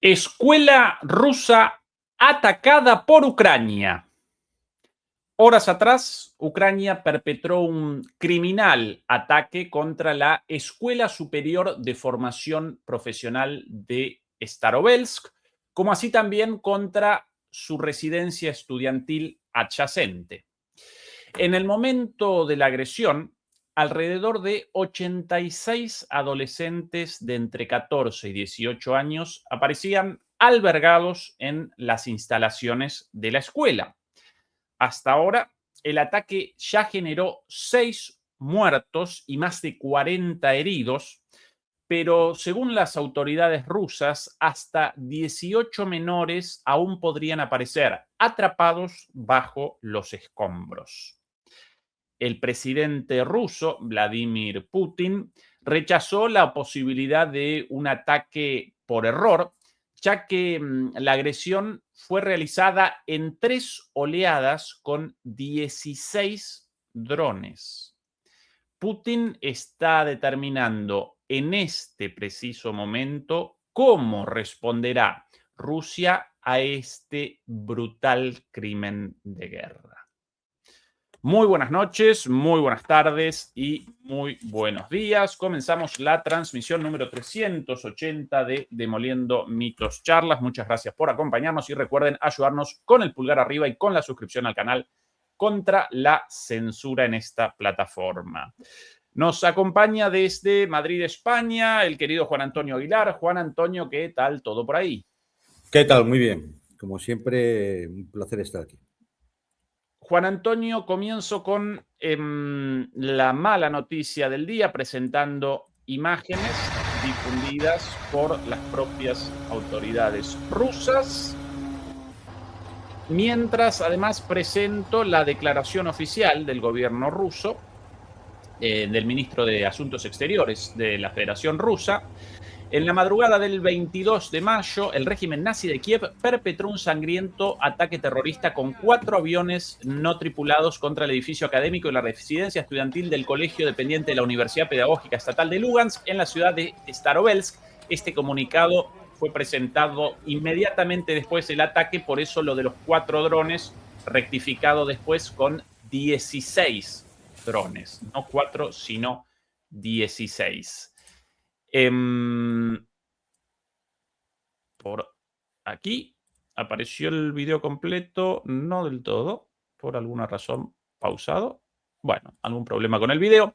Escuela rusa atacada por Ucrania. Horas atrás, Ucrania perpetró un criminal ataque contra la Escuela Superior de Formación Profesional de Starovelsk, como así también contra su residencia estudiantil adyacente. En el momento de la agresión, alrededor de 86 adolescentes de entre 14 y 18 años aparecían albergados en las instalaciones de la escuela. Hasta ahora, el ataque ya generó 6 muertos y más de 40 heridos, pero según las autoridades rusas, hasta 18 menores aún podrían aparecer atrapados bajo los escombros. El presidente ruso, Vladimir Putin, rechazó la posibilidad de un ataque por error, ya que la agresión fue realizada en 3 oleadas con 16 drones. Putin está determinando en este preciso momento cómo responderá Rusia a este brutal crimen de guerra. Muy buenas noches, muy buenas tardes y muy buenos días. Comenzamos la transmisión número 380 de Demoliendo Mitos Charlas. Muchas gracias por acompañarnos y recuerden ayudarnos con el pulgar arriba y con la suscripción al canal contra la censura en esta plataforma. Nos acompaña desde Madrid, España, el querido Juan Antonio Aguilar. Juan Antonio, ¿qué tal todo por ahí? ¿Qué tal? Muy bien. Como siempre, un placer estar aquí. Juan Antonio, comienzo con la mala noticia del día, presentando imágenes difundidas por las propias autoridades rusas, mientras además presento la declaración oficial del gobierno ruso, del ministro de Asuntos Exteriores de la Federación Rusa. En la madrugada del 22 de mayo, el régimen nazi de Kiev perpetró un sangriento ataque terrorista con 4 aviones no tripulados contra el edificio académico y la residencia estudiantil del colegio dependiente de la Universidad Pedagógica Estatal de Lugansk en la ciudad de Starovelsk. Este comunicado fue presentado inmediatamente después del ataque, por eso lo de los 4 drones, rectificado después con 16 drones. No 4, sino 16. Por aquí apareció el video completo, no del todo, por alguna razón pausado. Bueno, algún problema con el video.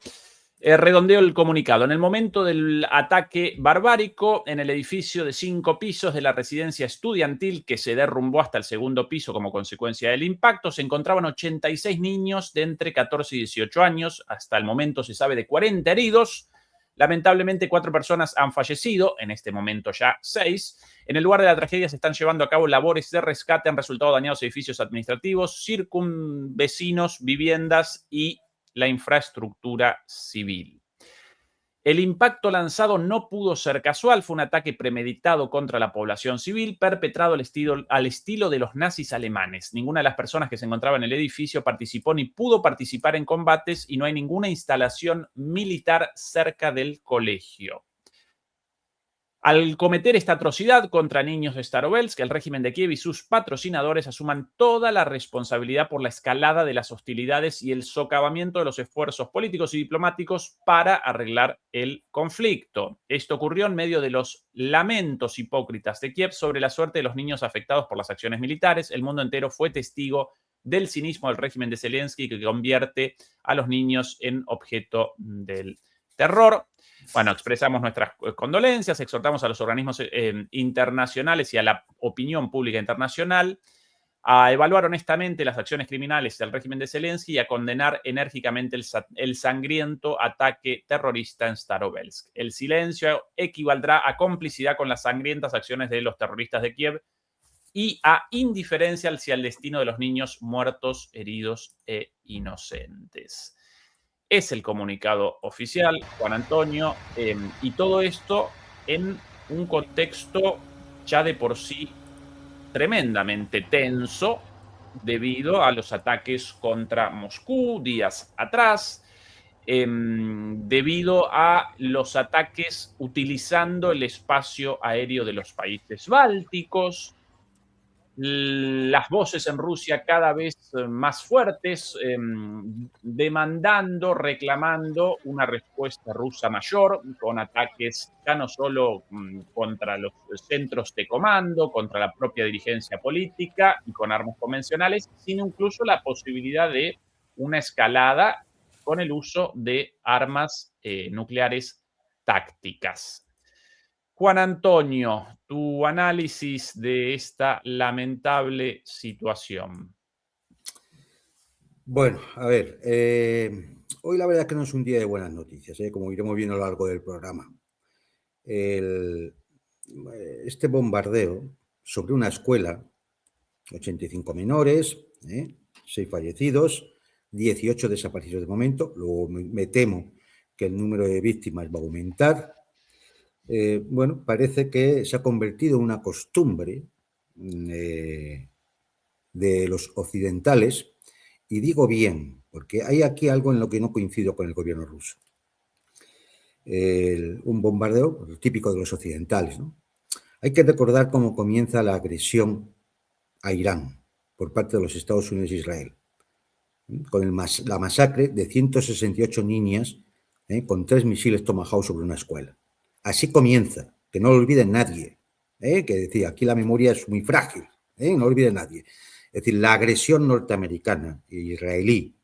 Redondeo el comunicado. En el momento del ataque barbárico en el edificio de 5 pisos de la residencia estudiantil, que se derrumbó hasta el segundo piso como consecuencia del impacto, se encontraban 86 niños de entre 14 y 18 años. Hasta el momento se sabe de 40 heridos. Lamentablemente, 4 personas han fallecido, en este momento ya 6. En el lugar de la tragedia se están llevando a cabo labores de rescate. Han resultado dañados edificios administrativos, circunvecinos, viviendas y la infraestructura civil. El impacto lanzado no pudo ser casual, fue un ataque premeditado contra la población civil, perpetrado al estilo de los nazis alemanes. Ninguna de las personas que se encontraba en el edificio participó ni pudo participar en combates y no hay ninguna instalación militar cerca del colegio. Al cometer esta atrocidad contra niños de Starovelsk, el régimen de Kiev y sus patrocinadores asuman toda la responsabilidad por la escalada de las hostilidades y el socavamiento de los esfuerzos políticos y diplomáticos para arreglar el conflicto. Esto ocurrió en medio de los lamentos hipócritas de Kiev sobre la suerte de los niños afectados por las acciones militares. El mundo entero fue testigo del cinismo del régimen de Zelensky, que convierte a los niños en objeto del terror. Bueno, expresamos nuestras condolencias, exhortamos a los organismos internacionales y a la opinión pública internacional a evaluar honestamente las acciones criminales del régimen de Zelensky y a condenar enérgicamente el sangriento ataque terrorista en Starovelsk. El silencio equivaldrá a complicidad con las sangrientas acciones de los terroristas de Kiev y a indiferencia hacia el destino de los niños muertos, heridos e inocentes. Es el comunicado oficial, Juan Antonio, y todo esto en un contexto ya de por sí tremendamente tenso debido a los ataques contra Moscú días atrás. debido a los ataques utilizando el espacio aéreo de los países bálticos, las voces en Rusia cada vez más fuertes, demandando, reclamando una respuesta rusa mayor, con ataques ya no solo contra los centros de comando, contra la propia dirigencia política y con armas convencionales, sino incluso la posibilidad de una escalada con el uso de armas nucleares tácticas. Juan Antonio, tu análisis de esta lamentable situación. Bueno, a ver, hoy la verdad es que no es un día de buenas noticias, como iremos viendo a lo largo del programa. Este bombardeo sobre una escuela, 85 menores, 6 fallecidos, 18 desaparecidos de momento, luego me temo que el número de víctimas va a aumentar. Bueno, parece que se ha convertido en una costumbre de los occidentales, y digo bien, porque hay aquí algo en lo que no coincido con el gobierno ruso. Un bombardeo típico de los occidentales, ¿no? Hay que recordar cómo comienza la agresión a Irán por parte de los Estados Unidos e Israel, con la masacre de 168 niñas con 3 misiles Tomahawk sobre una escuela. Así comienza, que no lo olvide nadie, que decía, aquí la memoria es muy frágil, no lo olvide nadie. Es decir, la agresión norteamericana e israelí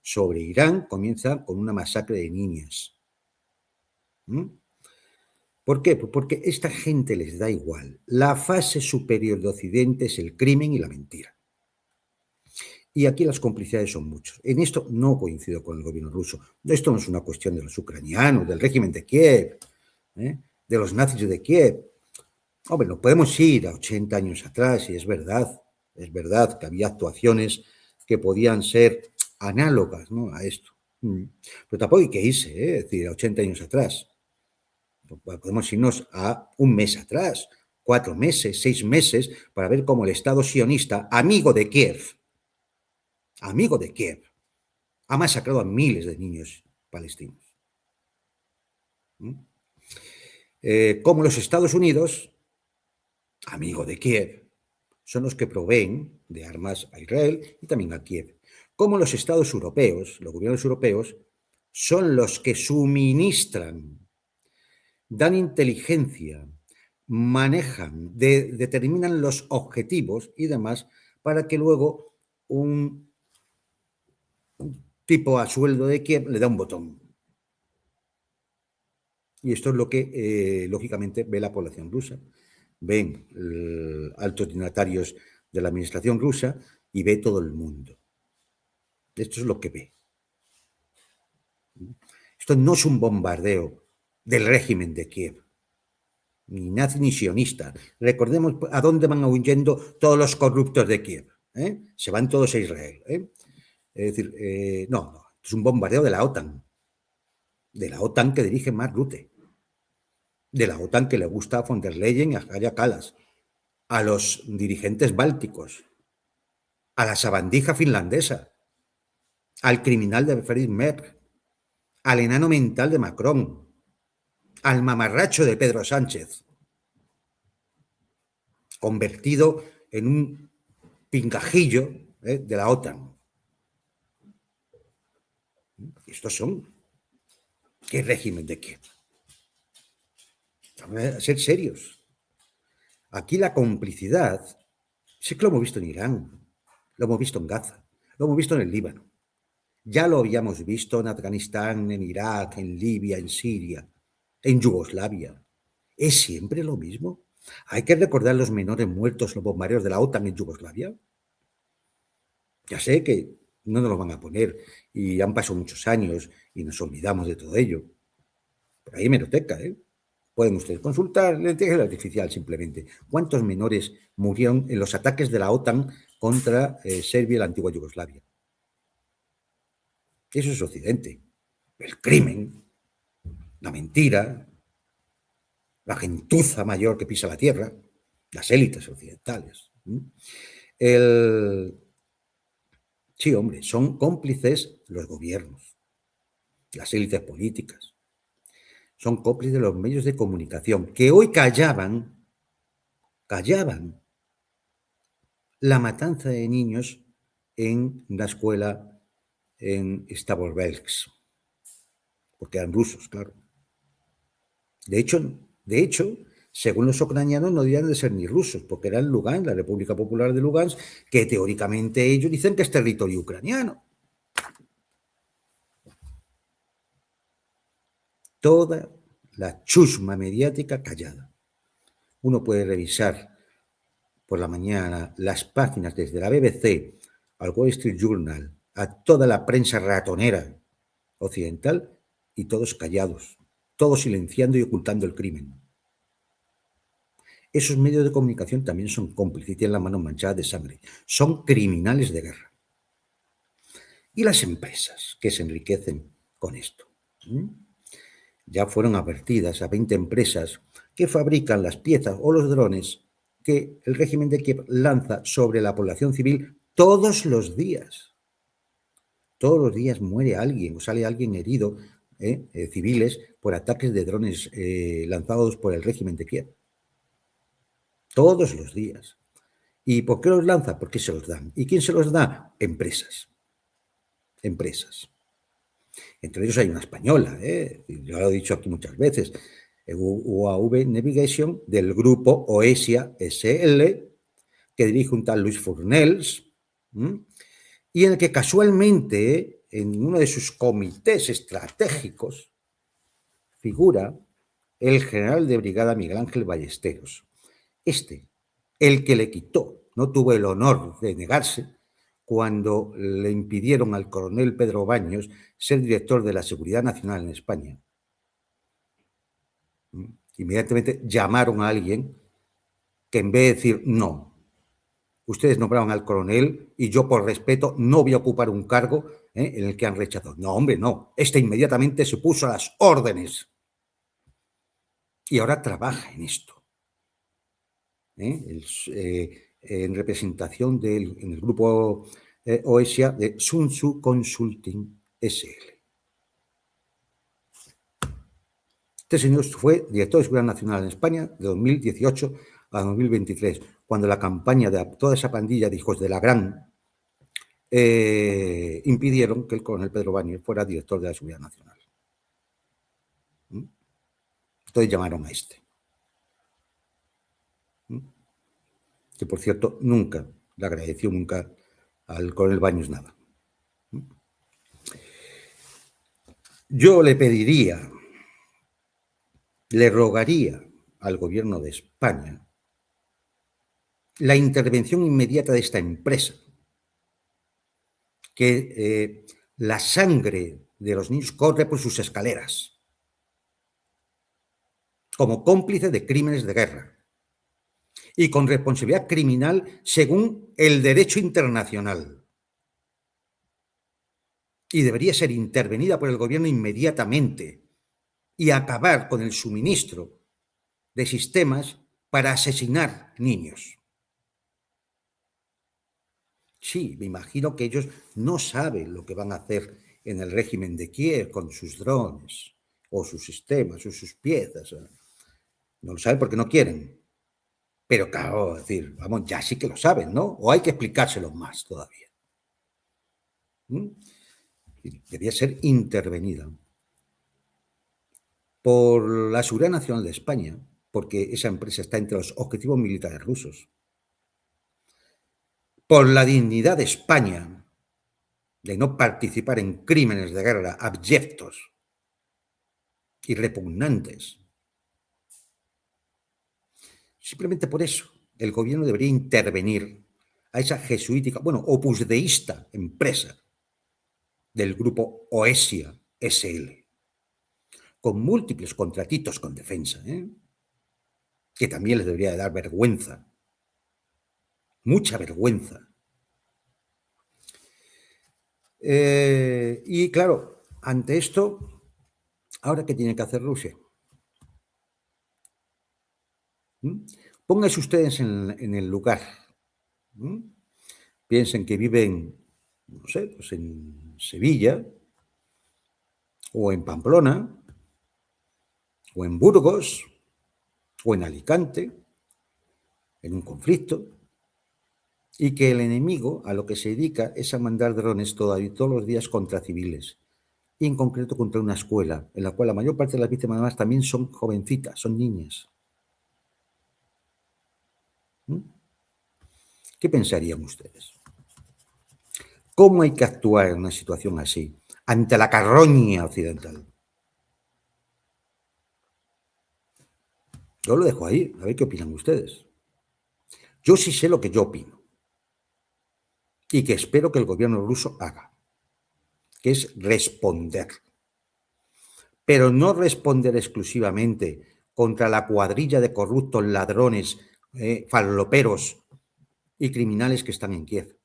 sobre Irán comienza con una masacre de niñas. ¿Por qué? Pues porque a esta gente les da igual. La fase superior de Occidente es el crimen y la mentira. Y aquí las complicidades son muchas. En esto no coincido con el gobierno ruso. Esto no es una cuestión de los ucranianos, del régimen de Kiev, de los nazis de Kiev. Hombre, no podemos ir a 80 años atrás y es verdad que había actuaciones que podían ser análogas, ¿no?, a esto. Pero tampoco hay que irse, es decir, a 80 años atrás. Podemos irnos a un mes atrás, 4 meses, 6 meses, para ver cómo el Estado sionista, amigo de Kiev, ha masacrado a miles de niños palestinos. Como los Estados Unidos, amigo de Kiev, son los que proveen de armas a Israel y también a Kiev. Como los Estados europeos, los gobiernos europeos, son los que suministran, dan inteligencia, manejan, determinan los objetivos y demás para que luego un tipo a sueldo de Kiev le da un botón. Y esto es lo que, lógicamente, ve la población rusa. Ven altos dignatarios de la administración rusa y ve todo el mundo. Esto es lo que ve. Esto no es un bombardeo del régimen de Kiev, ni nazi ni sionista. Recordemos a dónde van huyendo todos los corruptos de Kiev. Se van todos a Israel. Es decir, no, es un bombardeo de la OTAN que dirige Mark Rutte, de la OTAN que le gusta a von der Leyen y a Kaja Kallas, a los dirigentes bálticos, a la sabandija finlandesa, al criminal de Friedrich Merz, al enano mental de Macron, al mamarracho de Pedro Sánchez, convertido en un pingajillo de la OTAN. Estos son. ¿Qué régimen de qué? Vamos a ser serios. Aquí la complicidad, sí que lo hemos visto en Irán, lo hemos visto en Gaza, lo hemos visto en el Líbano. Ya lo habíamos visto en Afganistán, en Irak, en Libia, en Siria, en Yugoslavia. ¿Es siempre lo mismo? ¿Hay que recordar los menores muertos, los bombardeos de la OTAN en Yugoslavia? Ya sé que no nos lo van a poner y han pasado muchos años y nos olvidamos de todo ello. Pero hay hemeroteca, Pueden ustedes consultar la inteligencia artificial simplemente. ¿Cuántos menores murieron en los ataques de la OTAN contra Serbia y la antigua Yugoslavia? Eso es Occidente. El crimen, la mentira, la gentuza mayor que pisa la tierra, las élites occidentales. Sí, hombre, son cómplices los gobiernos. las élites políticas. Son cómplices de los medios de comunicación que hoy callaban la matanza de niños en una escuela en Stavropolsk, porque eran rusos, claro. De hecho, según los ucranianos, no debían de ser ni rusos, porque era Lugansk, la República Popular de Lugansk, que teóricamente ellos dicen que es territorio ucraniano. Toda la chusma mediática callada. Uno puede revisar por la mañana las páginas desde la BBC al Wall Street Journal, a toda la prensa ratonera occidental, y todos callados, todos silenciando y ocultando el crimen. Esos medios de comunicación también son cómplices y tienen las manos manchadas de sangre. Son criminales de guerra. Y las empresas que se enriquecen con esto. Ya fueron advertidas a 20 empresas que fabrican las piezas o los drones que el régimen de Kiev lanza sobre la población civil todos los días. Todos los días muere alguien o sale alguien herido, civiles, por ataques de drones lanzados por el régimen de Kiev. Todos los días. ¿Y por qué los lanza? Porque se los dan. ¿Y quién se los da? Empresas. Empresas. Entre ellos hay una española, yo lo he dicho aquí muchas veces, UAV Navigation, del grupo Oesia SL, que dirige un tal Luis Fornells, y en el que casualmente, en uno de sus comités estratégicos, figura el general de brigada Miguel Ángel Ballesteros. El que le quitó, no tuvo el honor de negarse cuando le impidieron al coronel Pedro Baños ser director de la Seguridad Nacional en España. Inmediatamente llamaron a alguien que, en vez de decir no, ustedes nombraron al coronel y yo, por respeto, no voy a ocupar un cargo en el que han rechazado. No, hombre, no. Inmediatamente se puso a las órdenes y ahora trabaja en esto. En representación en el grupo Oesia de Sun Tzu Consulting SL. Este señor fue director de Seguridad Nacional en España de 2018 a 2023, cuando la campaña de toda esa pandilla de hijos de la gran impidieron que el coronel Pedro Baños fuera director de la Seguridad Nacional. Entonces llamaron a que, por cierto, nunca le agradeció nunca al coronel Baños nada. Yo le rogaría al gobierno de España la intervención inmediata de esta empresa, que la sangre de los niños corre por sus escaleras, como cómplice de crímenes de guerra y con responsabilidad criminal según el derecho internacional. Y debería ser intervenida por el gobierno inmediatamente y acabar con el suministro de sistemas para asesinar niños. Sí, me imagino que ellos no saben lo que van a hacer en el régimen de Kiev con sus drones o sus sistemas o sus piezas. No lo saben porque no quieren. Pero claro, es decir, vamos, ya sí que lo saben, ¿no? O hay que explicárselo más todavía. Debía ser intervenida por la Seguridad Nacional de España, porque esa empresa está entre los objetivos militares rusos, por la dignidad de España de no participar en crímenes de guerra abyectos y repugnantes. Simplemente por eso el gobierno debería intervenir a esa jesuítica, opusdeísta empresa del grupo Oesia SL, con múltiples contratitos con defensa, que también les debería de dar vergüenza, mucha vergüenza. Y claro, ante esto, ¿ahora qué tiene que hacer Rusia? Pónganse ustedes en el lugar. Piensen que viven, no sé, pues en Sevilla, o en Pamplona, o en Burgos, o en Alicante, en un conflicto, y que el enemigo a lo que se dedica es a mandar drones todos los días contra civiles, y en concreto contra una escuela, en la cual la mayor parte de las víctimas además también son jovencitas, son niñas. ¿Mm? ¿Qué pensarían ustedes? ¿Cómo hay que actuar en una situación así, ante la carroña occidental? Yo lo dejo ahí, a ver qué opinan ustedes. Yo sí sé lo que yo opino y que espero que el gobierno ruso haga, que es responder. Pero no responder exclusivamente contra la cuadrilla de corruptos ladrones, faloperos y criminales que están en Kiev.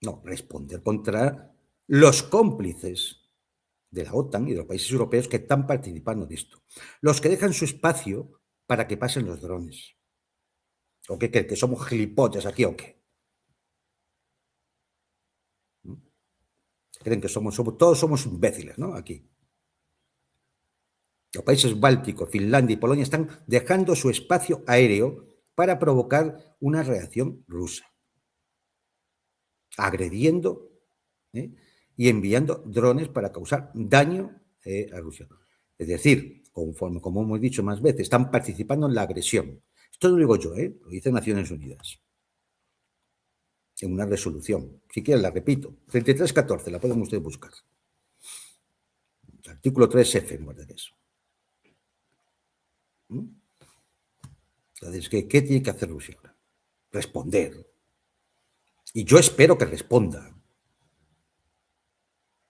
No, responder contra los cómplices de la OTAN y de los países europeos que están participando de esto. Los que dejan su espacio para que pasen los drones. ¿O qué creen? ¿Que somos gilipollas aquí o qué? Creen que todos somos imbéciles, ¿no? Aquí. Los países bálticos, Finlandia y Polonia están dejando su espacio aéreo para provocar una reacción rusa, agrediendo y enviando drones para causar daño a Rusia. Es decir, conforme, como hemos dicho más veces, están participando en la agresión. Esto no lo digo yo, lo dice Naciones Unidas, en una resolución. Si quieren, la repito, 3314, la pueden ustedes buscar. Artículo 3F, en guarda de eso. Entonces, ¿qué tiene que hacer Rusia ahora? Responder. Y yo espero que responda.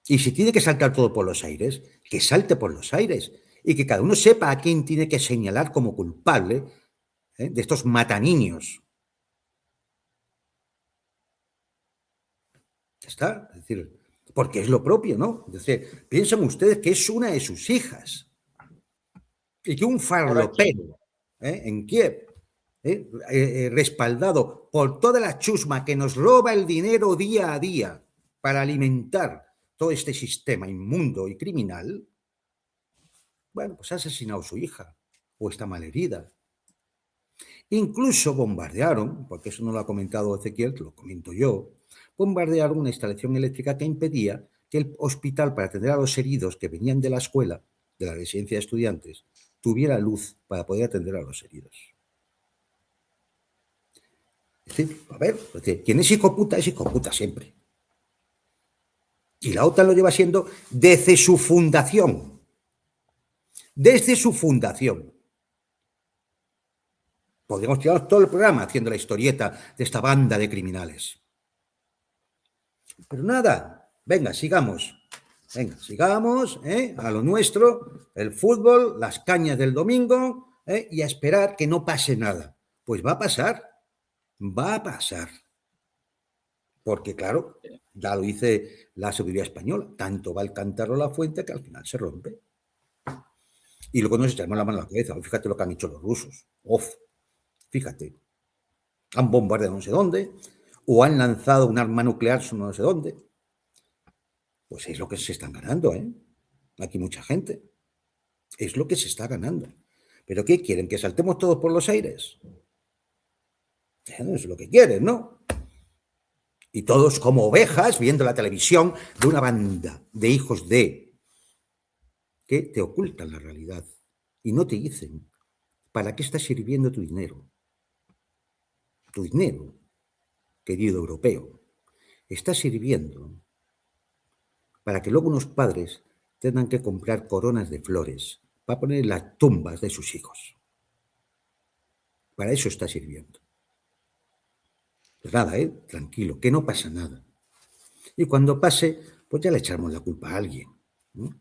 Y si tiene que saltar todo por los aires, que salte por los aires. Y que cada uno sepa a quién tiene que señalar como culpable de estos mataniños. Ya está. Es decir, porque es lo propio, ¿no? Es decir, piensen ustedes que es una de sus hijas. Y que un Por aquí, farlopero en Kiev, respaldado por toda la chusma que nos roba el dinero día a día para alimentar todo este sistema inmundo y criminal, bueno, pues ha asesinado a su hija o está malherida. Incluso bombardearon, porque eso no lo ha comentado Ezequiel, que lo comento yo, bombardearon una instalación eléctrica que impedía que el hospital para atender a los heridos que venían de la escuela, de la residencia de estudiantes, tuviera luz para poder atender a los heridos. Es decir, a ver, quien es hijo puta siempre. Y la OTAN lo lleva siendo desde su fundación. Desde su fundación. Podríamos tirarnos todo el programa haciendo la historieta de esta banda de criminales. Pero nada, venga, sigamos. Venga, sigamos a lo nuestro, el fútbol, las cañas del domingo y a esperar que no pase nada. Pues va a pasar. Va a pasar. Porque, claro, ya lo dice la seguridad española, tanto va el cántaro a la fuente que al final se rompe. Y luego nos echamos la mano a la cabeza. Fíjate lo que han hecho los rusos. Fíjate. Han bombardeado no sé dónde, o han lanzado un arma nuclear no sé dónde. Pues es lo que se están ganando, Aquí mucha gente. Es lo que se está ganando. ¿Pero qué quieren? ¿Que saltemos todos por los aires? Eso es lo que quieren, ¿no? Y todos como ovejas viendo la televisión de una banda de hijos de que te ocultan la realidad y no te dicen para qué está sirviendo tu dinero. Tu dinero, querido europeo, está sirviendo para que luego unos padres tengan que comprar coronas de flores para poner en las tumbas de sus hijos. Para eso está sirviendo. Pues nada, tranquilo, que no pasa nada. Y cuando pase, pues ya le echamos la culpa a alguien, ¿no?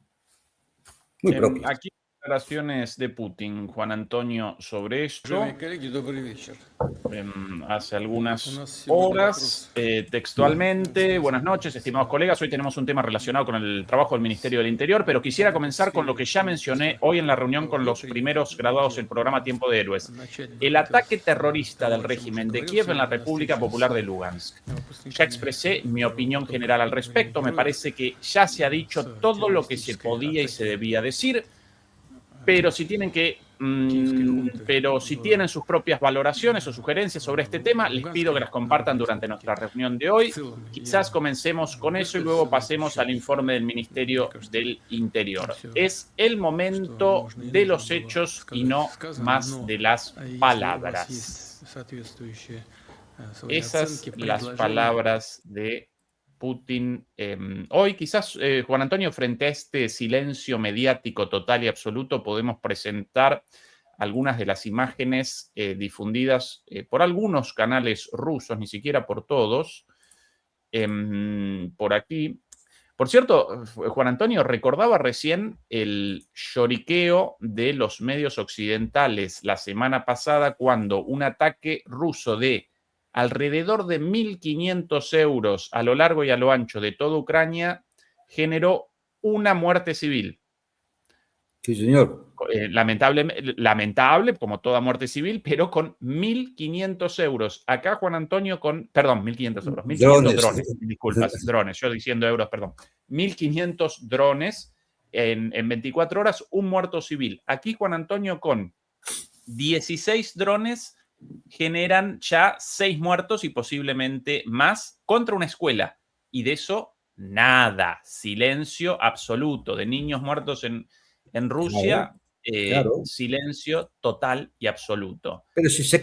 Muy propio. aquí declaraciones de Putin, Juan Antonio, sobre esto. Hace algunas horas, textualmente. Buenas noches, estimados colegas. Hoy tenemos un tema relacionado con el trabajo del Ministerio del Interior, pero quisiera comenzar con lo que ya mencioné hoy en la reunión con los primeros graduados del programa Tiempo de Héroes. El ataque terrorista del régimen de Kiev en la República Popular de Lugansk. Ya expresé mi opinión general al respecto. Me parece que ya se ha dicho todo lo que se podía y se debía decir. Pero si tienen sus propias valoraciones o sugerencias sobre este tema, les pido que las compartan durante nuestra reunión de hoy. Quizás comencemos con eso y luego pasemos al informe del Ministerio del Interior. Es el momento de los hechos y no más de las palabras. Esas las palabras de Putin hoy. Quizás, Juan Antonio, frente a este silencio mediático total y absoluto, podemos presentar algunas de las imágenes difundidas por algunos canales rusos, ni siquiera por todos, por aquí. Por cierto, Juan Antonio, recordaba recién el lloriqueo de los medios occidentales la semana pasada cuando un ataque ruso de alrededor de 1.500 euros a lo largo y a lo ancho de toda Ucrania generó una muerte civil. Sí, señor. Lamentable, como toda muerte civil, pero con 1.500 euros. Acá, Juan Antonio, perdón, 1.500 euros, 1.500 drones, disculpas, drones, yo diciendo euros, perdón. 1.500 drones en 24 horas, un muerto civil. Aquí, Juan Antonio, con 16 drones generan ya 6 muertos y posiblemente más contra una escuela. Y de eso, nada. Silencio absoluto. De niños muertos en Rusia, Claro. silencio total y absoluto. Pero si se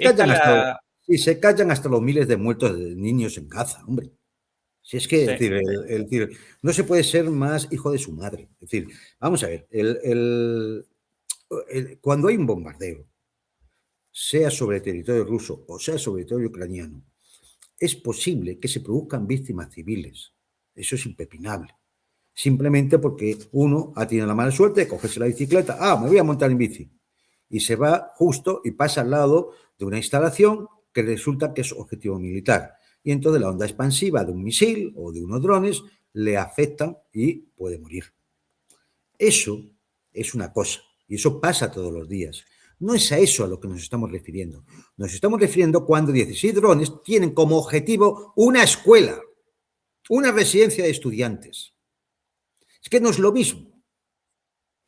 callan hasta los miles de muertos de niños en Gaza, hombre. Si es que, Sí, es decir, no se puede ser más hijo de su madre. Es decir, vamos a ver, cuando hay un bombardeo, sea sobre territorio ruso o sea sobre territorio ucraniano, es posible que se produzcan víctimas civiles. Eso es impepinable. Simplemente porque uno ha tenido la mala suerte de cogerse la bicicleta, me voy a montar en bici, y se va justo y pasa al lado de una instalación que resulta que es objetivo militar. Y entonces la onda expansiva de un misil o de unos drones le afectan y puede morir. Eso es una cosa, y eso pasa todos los días. No es a eso a lo que nos estamos refiriendo. Nos estamos refiriendo cuando 16 drones tienen como objetivo una escuela, una residencia de estudiantes. Es que no es lo mismo.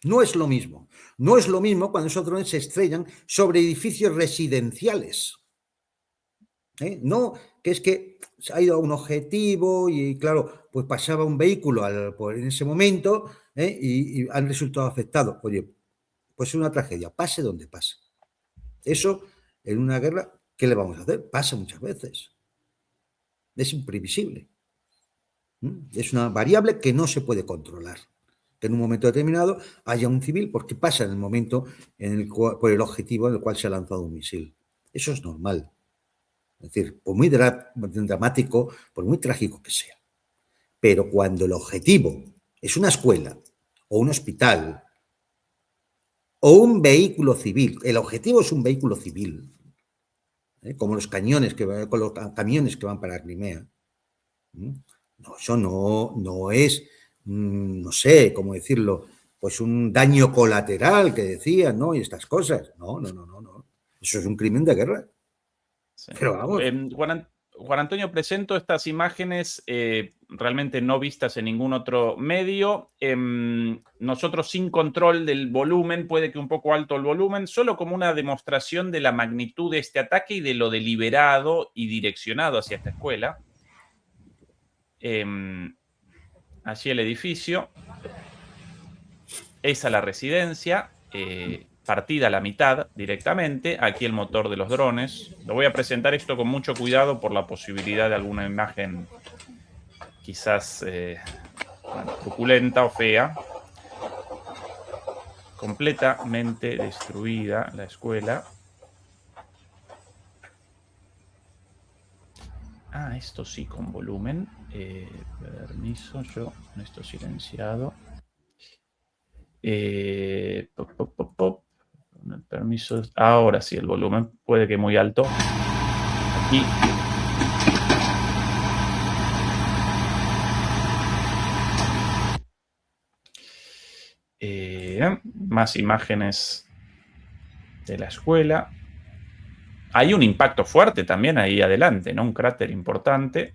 No es lo mismo. No es lo mismo cuando esos drones se estrellan sobre edificios residenciales. No, que es que se ha ido a un objetivo y, claro, pues pasaba un vehículo en ese momento y han resultado afectados. Oye, pues es una tragedia, pase donde pase. Eso, en una guerra, ¿qué le vamos a hacer? Pasa muchas veces. Es imprevisible. Es una variable que no se puede controlar. Que en un momento determinado haya un civil porque pasa en el momento por el objetivo en el cual se ha lanzado un misil. Eso es normal. Es decir, por muy dramático, por muy trágico que sea. Pero cuando el objetivo es una escuela o un hospital o un vehículo civil, el objetivo es un vehículo civil, como los camiones que van para Crimea. No, eso no es, no sé cómo decirlo, pues un daño colateral que decían, ¿no? Y estas cosas. No. Eso es un crimen de guerra. Sí. Pero vamos. Juan Antonio, presento estas imágenes realmente no vistas en ningún otro medio. Nosotros sin control del volumen, puede que un poco alto el volumen, solo como una demostración de la magnitud de este ataque y de lo deliberado y direccionado hacia esta escuela. Allí el edificio. Esa la residencia. Partida a la mitad directamente. Aquí el motor de los drones. Lo voy a presentar esto con mucho cuidado por la posibilidad de alguna imagen quizás truculenta o fea. Completamente destruida la escuela. Esto sí con volumen. Permiso, yo con esto silenciado. Con el permiso. Ahora sí, el volumen puede que muy alto. Aquí. Más imágenes de la escuela. Hay un impacto fuerte también ahí adelante, ¿no? Un cráter importante.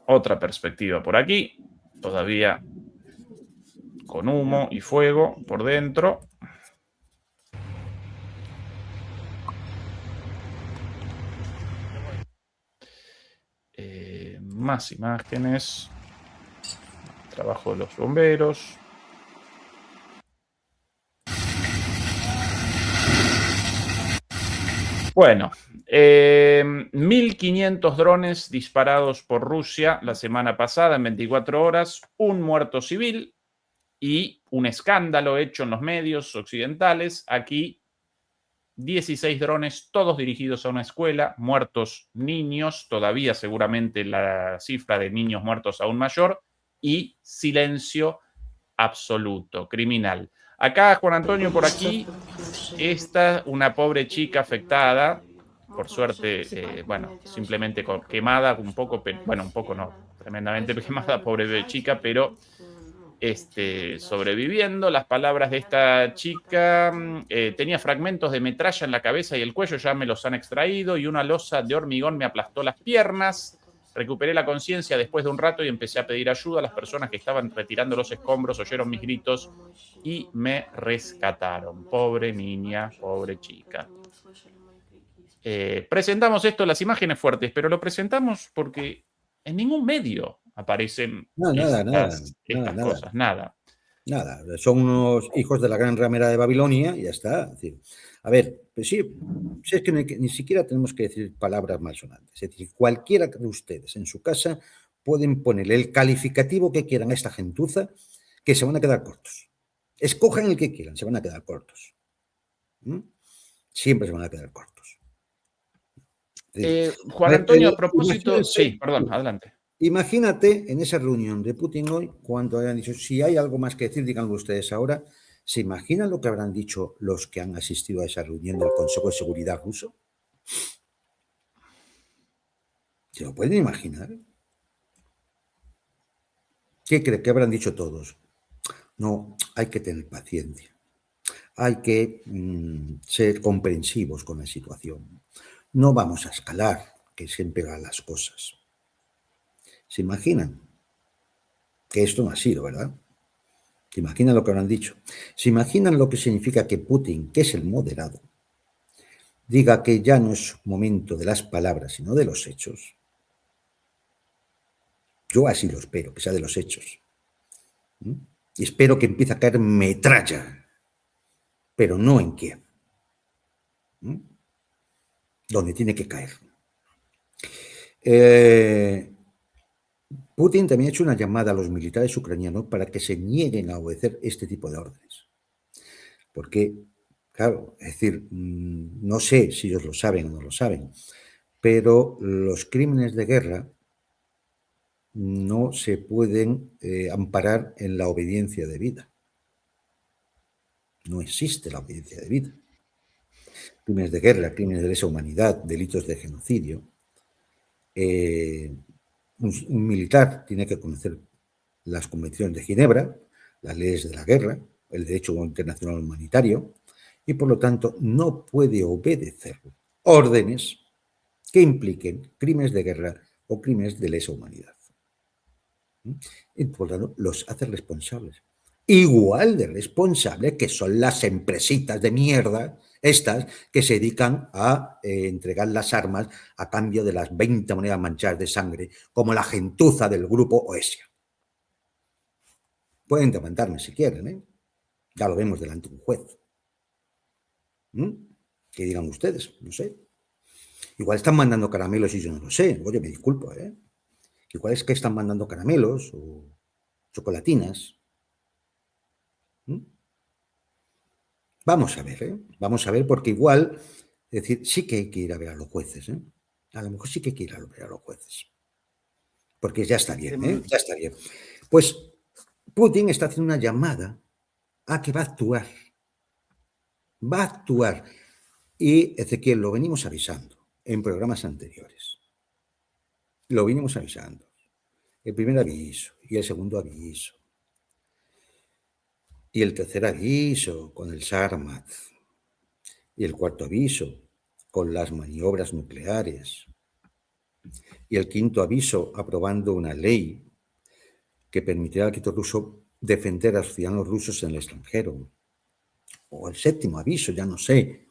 Otra perspectiva por aquí. Todavía con humo y fuego por dentro. Más imágenes. Trabajo de los bomberos. Bueno, 1.500 drones disparados por Rusia la semana pasada en 24 horas, un muerto civil y un escándalo hecho en los medios occidentales. Aquí 16 drones, todos dirigidos a una escuela, muertos niños, todavía seguramente la cifra de niños muertos aún mayor, y silencio absoluto, criminal. Acá, Juan Antonio, por aquí, está una pobre chica afectada, por suerte, bueno, simplemente quemada un poco, bueno, un poco no, tremendamente quemada, pobre chica, pero sobreviviendo. Las palabras de esta chica, tenía fragmentos de metralla en la cabeza y el cuello, ya me los han extraído, y una losa de hormigón me aplastó las piernas. Recuperé la conciencia después de un rato y empecé a pedir ayuda. Las personas que estaban retirando los escombros oyeron mis gritos y me rescataron. Pobre niña, pobre chica. Presentamos esto, las imágenes fuertes, pero lo presentamos porque en ningún medio aparecen No, nada, nada, estas nada. cosas, nada. Nada, son unos hijos de la gran ramera de Babilonia y ya está. Es decir, a ver, pues sí, si es que ni siquiera tenemos que decir palabras malsonantes. Es decir, cualquiera de ustedes en su casa pueden ponerle el calificativo que quieran a esta gentuza, que se van a quedar cortos. Escojan el que quieran, se van a quedar cortos. Siempre se van a quedar cortos. Juan Antonio, a propósito, sí, perdón, adelante. Imagínate en esa reunión de Putin hoy, cuando hayan dicho, si hay algo más que decir, díganlo ustedes ahora. ¿Se imaginan lo que habrán dicho los que han asistido a esa reunión del Consejo de Seguridad ruso? ¿Se lo pueden imaginar? ¿Qué creen que habrán dicho todos? No, hay que tener paciencia. Hay que ser comprensivos con la situación. No vamos a escalar, que se empeoran las cosas. ¿Se imaginan? Que esto no ha sido, ¿verdad? ¿Se imaginan lo que habrán dicho? ¿Se imaginan lo que significa que Putin, que es el moderado, diga que ya no es momento de las palabras, sino de los hechos? Yo así lo espero, que sea de los hechos. Y espero que empiece a caer metralla, pero no en Kiev, donde tiene que caer. Putin también ha hecho una llamada a los militares ucranianos para que se nieguen a obedecer este tipo de órdenes. Porque, claro, es decir, no sé si ellos lo saben o no lo saben, pero los crímenes de guerra no se pueden amparar en la obediencia debida. No existe la obediencia debida. Crímenes de guerra, crímenes de lesa humanidad, delitos de genocidio. Un militar tiene que conocer las convenciones de Ginebra, las leyes de la guerra, el derecho internacional humanitario, y por lo tanto no puede obedecer órdenes que impliquen crímenes de guerra o crímenes de lesa humanidad. Y por lo tanto los hace responsables. Igual de responsables que son las empresitas de mierda estas que se dedican a entregar las armas a cambio de las 20 monedas manchadas de sangre, como la gentuza del grupo Oesia. Pueden demandarme si quieren, ¿eh? Ya lo vemos delante de un juez. Que digan ustedes, no sé. Igual están mandando caramelos y yo no lo sé. Oye, me disculpo, ¿eh? Igual es que están mandando caramelos o chocolatinas. Vamos a ver, ¿eh? Vamos a ver, porque igual, es decir, sí que hay que ir a ver a los jueces, ¿eh? A lo mejor sí que quiere ver a los jueces. Porque ya está bien, ¿eh? Ya está bien. Pues Putin está haciendo una llamada a que va a actuar. Va a actuar. Y Ezequiel, lo venimos avisando en programas anteriores. Lo venimos avisando. El primer aviso y el segundo aviso. Y el tercer aviso con el Sarmat. Y el cuarto aviso con las maniobras nucleares. Y el quinto aviso aprobando una ley que permitirá al ejército ruso defender a los ciudadanos rusos en el extranjero. O el séptimo aviso, ya no sé,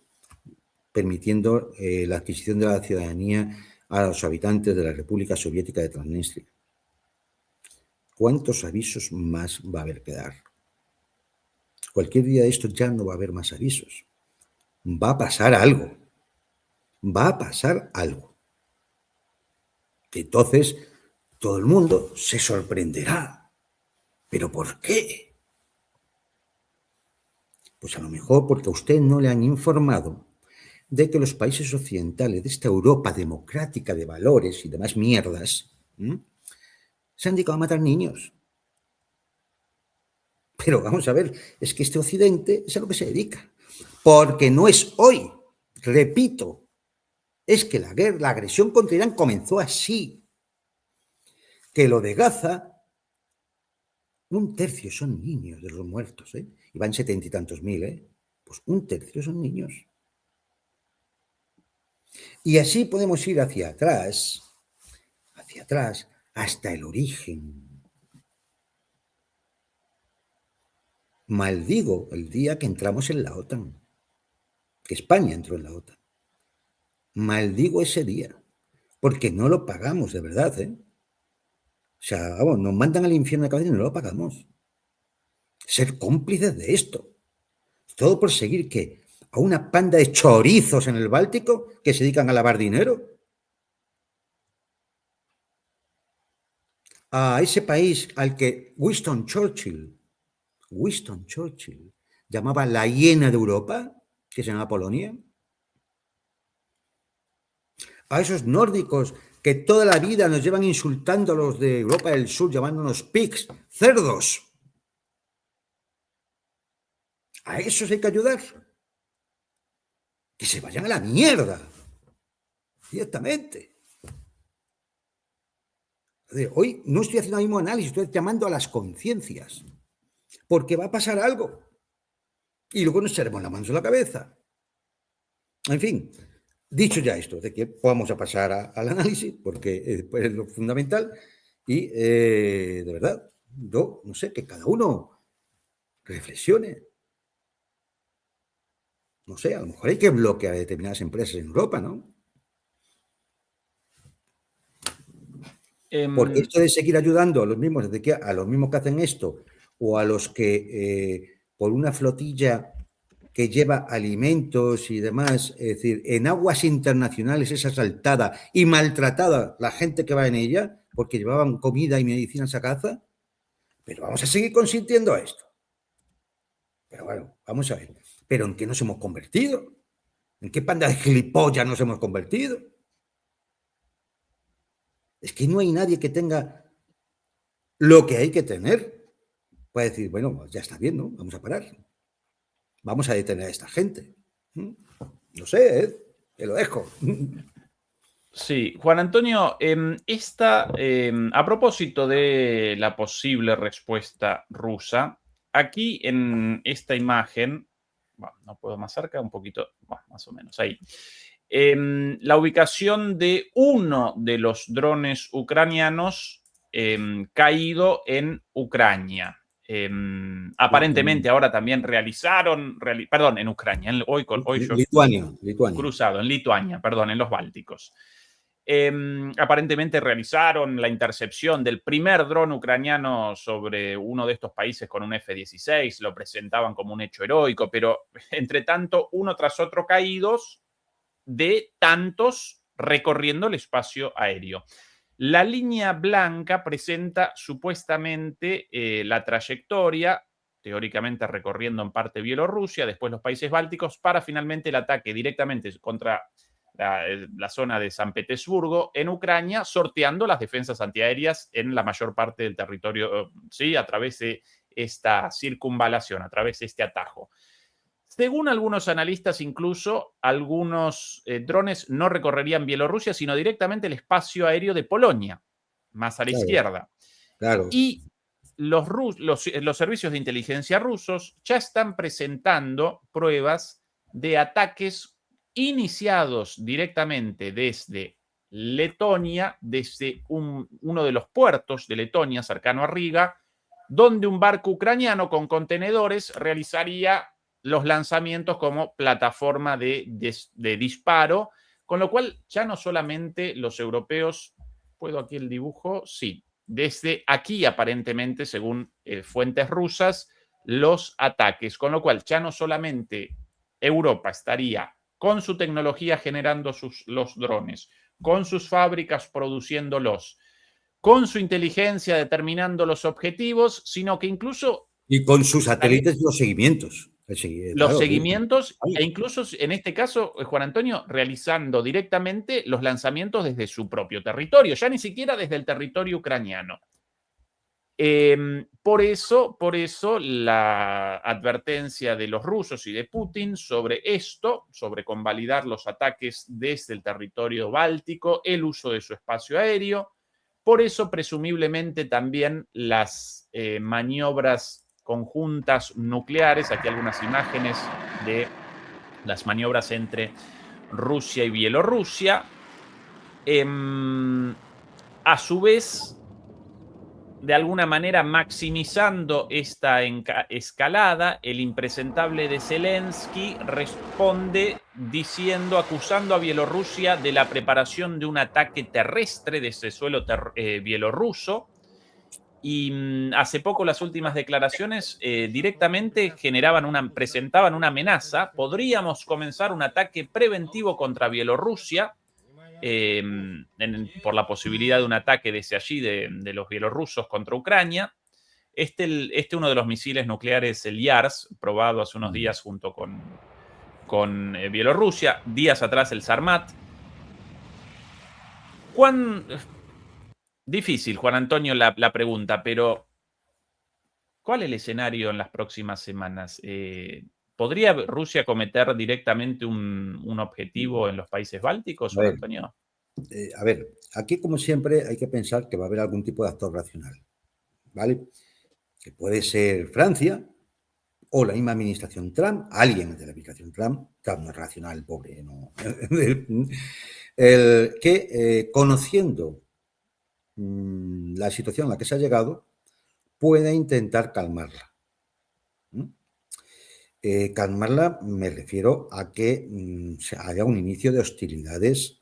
permitiendo la adquisición de la ciudadanía a los habitantes de la República Soviética de Transnistria. ¿Cuántos avisos más va a haber que dar? Cualquier día de esto ya no va a haber más avisos. Va a pasar algo. Va a pasar algo. Entonces, todo el mundo se sorprenderá. ¿Pero por qué? Pues a lo mejor porque a usted no le han informado de que los países occidentales de esta Europa democrática de valores y demás mierdas se han dedicado a matar niños. Pero vamos a ver, es que este Occidente es a lo que se dedica. Porque no es hoy, repito, es que la guerra, la agresión contra Irán comenzó así. Que lo de Gaza, 1/3 son niños de los muertos, ¿eh? Y van 70 y tantos mil, ¿eh? Pues 1/3 son niños. Y así podemos ir hacia atrás, hasta el origen. Maldigo el día que entramos en la OTAN, que España entró en la OTAN. Maldigo ese día, porque no lo pagamos de verdad, ¿eh? O sea, vamos, nos mandan al infierno de cabeza y no lo pagamos. Ser cómplices de esto. Todo por seguir, ¿qué? A una panda de chorizos en el Báltico que se dedican a lavar dinero. A ese país al que Winston Churchill llamaba la hiena de Europa, que se llama Polonia. A esos nórdicos que toda la vida nos llevan insultando a los de Europa del Sur, llamándonos pigs, cerdos. A esos hay que ayudar. Que se vayan a la mierda. Directamente. Hoy no estoy haciendo el mismo análisis, estoy llamando a las conciencias. Porque va a pasar algo. Y luego nos echaremos la mano en la cabeza. En fin, dicho ya esto, de que vamos a pasar al análisis, porque es lo fundamental. Y de verdad, yo no sé, que cada uno reflexione. No sé, a lo mejor hay que bloquear a determinadas empresas en Europa, ¿no? Porque esto de seguir ayudando a los mismos, a los mismos que hacen esto, o a los que por una flotilla que lleva alimentos y demás, es decir, en aguas internacionales es asaltada y maltratada la gente que va en ella, porque llevaban comida y medicinas a caza, pero vamos a seguir consintiendo a esto. Pero bueno, vamos a ver. ¿Pero en qué nos hemos convertido? ¿En qué panda de gilipollas nos hemos convertido? Es que no hay nadie que tenga lo que hay que tener. Puede decir, bueno, ya está bien, ¿no? Vamos a parar. Vamos a detener a esta gente. No sé, te lo dejo. Sí, Juan Antonio, a propósito de la posible respuesta rusa, aquí en esta imagen, bueno, no puedo más cerca, un poquito, bueno, más o menos ahí, la ubicación de uno de los drones ucranianos caído en Ucrania. Aparentemente ahora también perdón, en Ucrania, hoy yo Lituania. cruzado, en Lituania, perdón, en los Bálticos. Aparentemente realizaron la intercepción del primer dron ucraniano sobre uno de estos países con un F-16, lo presentaban como un hecho heroico, pero entre tanto, uno tras otro caídos de tantos recorriendo el espacio aéreo. La línea blanca presenta supuestamente la trayectoria, teóricamente recorriendo en parte Bielorrusia, después los países bálticos, para finalmente el ataque directamente contra la zona de San Petersburgo, en Ucrania, sorteando las defensas antiaéreas en la mayor parte del territorio, ¿sí? A través de esta circunvalación, a través de este atajo. Según algunos analistas, incluso algunos drones no recorrerían Bielorrusia, sino directamente el espacio aéreo de Polonia, más a la izquierda. Claro. Y los servicios de inteligencia rusos ya están presentando pruebas de ataques iniciados directamente desde Letonia, desde uno de los puertos de Letonia, cercano a Riga, donde un barco ucraniano con contenedores realizaría los lanzamientos como plataforma de disparo, con lo cual ya no solamente los europeos, ¿puedo aquí el dibujo? Sí, desde aquí aparentemente, según fuentes rusas, los ataques, con lo cual ya no solamente Europa estaría con su tecnología generando los drones, con sus fábricas produciéndolos, con su inteligencia determinando los objetivos, sino que incluso Y con sus satélites los seguimientos. los Claro, seguimientos claro. e incluso en este caso, Juan Antonio, realizando directamente los lanzamientos desde su propio territorio, ya ni siquiera desde el territorio ucraniano. Por eso la advertencia de los rusos y de Putin sobre esto, sobre convalidar los ataques desde el territorio báltico, el uso de su espacio aéreo, por eso presumiblemente también las maniobras conjuntas nucleares, aquí algunas imágenes de las maniobras entre Rusia y Bielorrusia, a su vez, de alguna manera maximizando esta escalada, el impresentable de Zelensky responde diciendo, acusando a Bielorrusia de la preparación de un ataque terrestre desde suelo bielorruso. Y hace poco las últimas declaraciones directamente presentaban una amenaza. Podríamos comenzar un ataque preventivo contra Bielorrusia, por la posibilidad de un ataque desde allí de los bielorrusos contra Ucrania. Uno de los misiles nucleares, el Yars, probado hace unos días junto con Bielorrusia, días atrás el Sarmat. ¿Cuán difícil, Juan Antonio, la pregunta, pero ¿cuál es el escenario en las próximas semanas? ¿Podría Rusia cometer directamente un objetivo en los países bálticos, Juan Antonio? A ver, aquí como siempre hay que pensar que va a haber algún tipo de actor racional, ¿vale? Que puede ser Francia o la misma administración Trump, alguien de la administración Trump no es racional, pobre, no. Que conociendo la situación a la que se ha llegado, puede intentar calmarla. Calmarla me refiero a que haya un inicio de hostilidades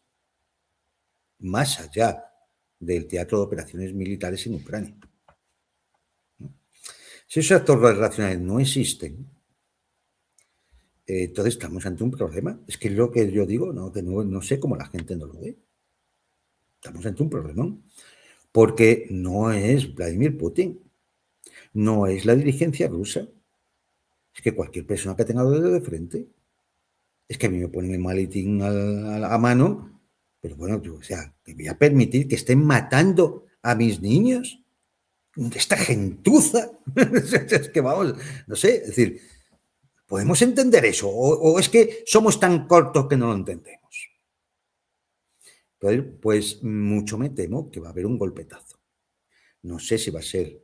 más allá del teatro de operaciones militares en Ucrania. Si esos actores racionales no existen, entonces estamos ante un problema. Es que es lo que yo digo, que no sé cómo la gente no lo ve. Estamos ante un problema. Porque no es Vladimir Putin, no es la dirigencia rusa. Es que cualquier persona que tenga dedo de frente, es que a mí me ponen el maletín a mano, pero bueno, o sea, que voy a permitir que estén matando a mis niños. Esta gentuza. Es que vamos, no sé, es decir, ¿podemos entender eso? ¿O es que somos tan cortos que no lo entendemos? Pues mucho me temo que va a haber un golpetazo. No sé si va a ser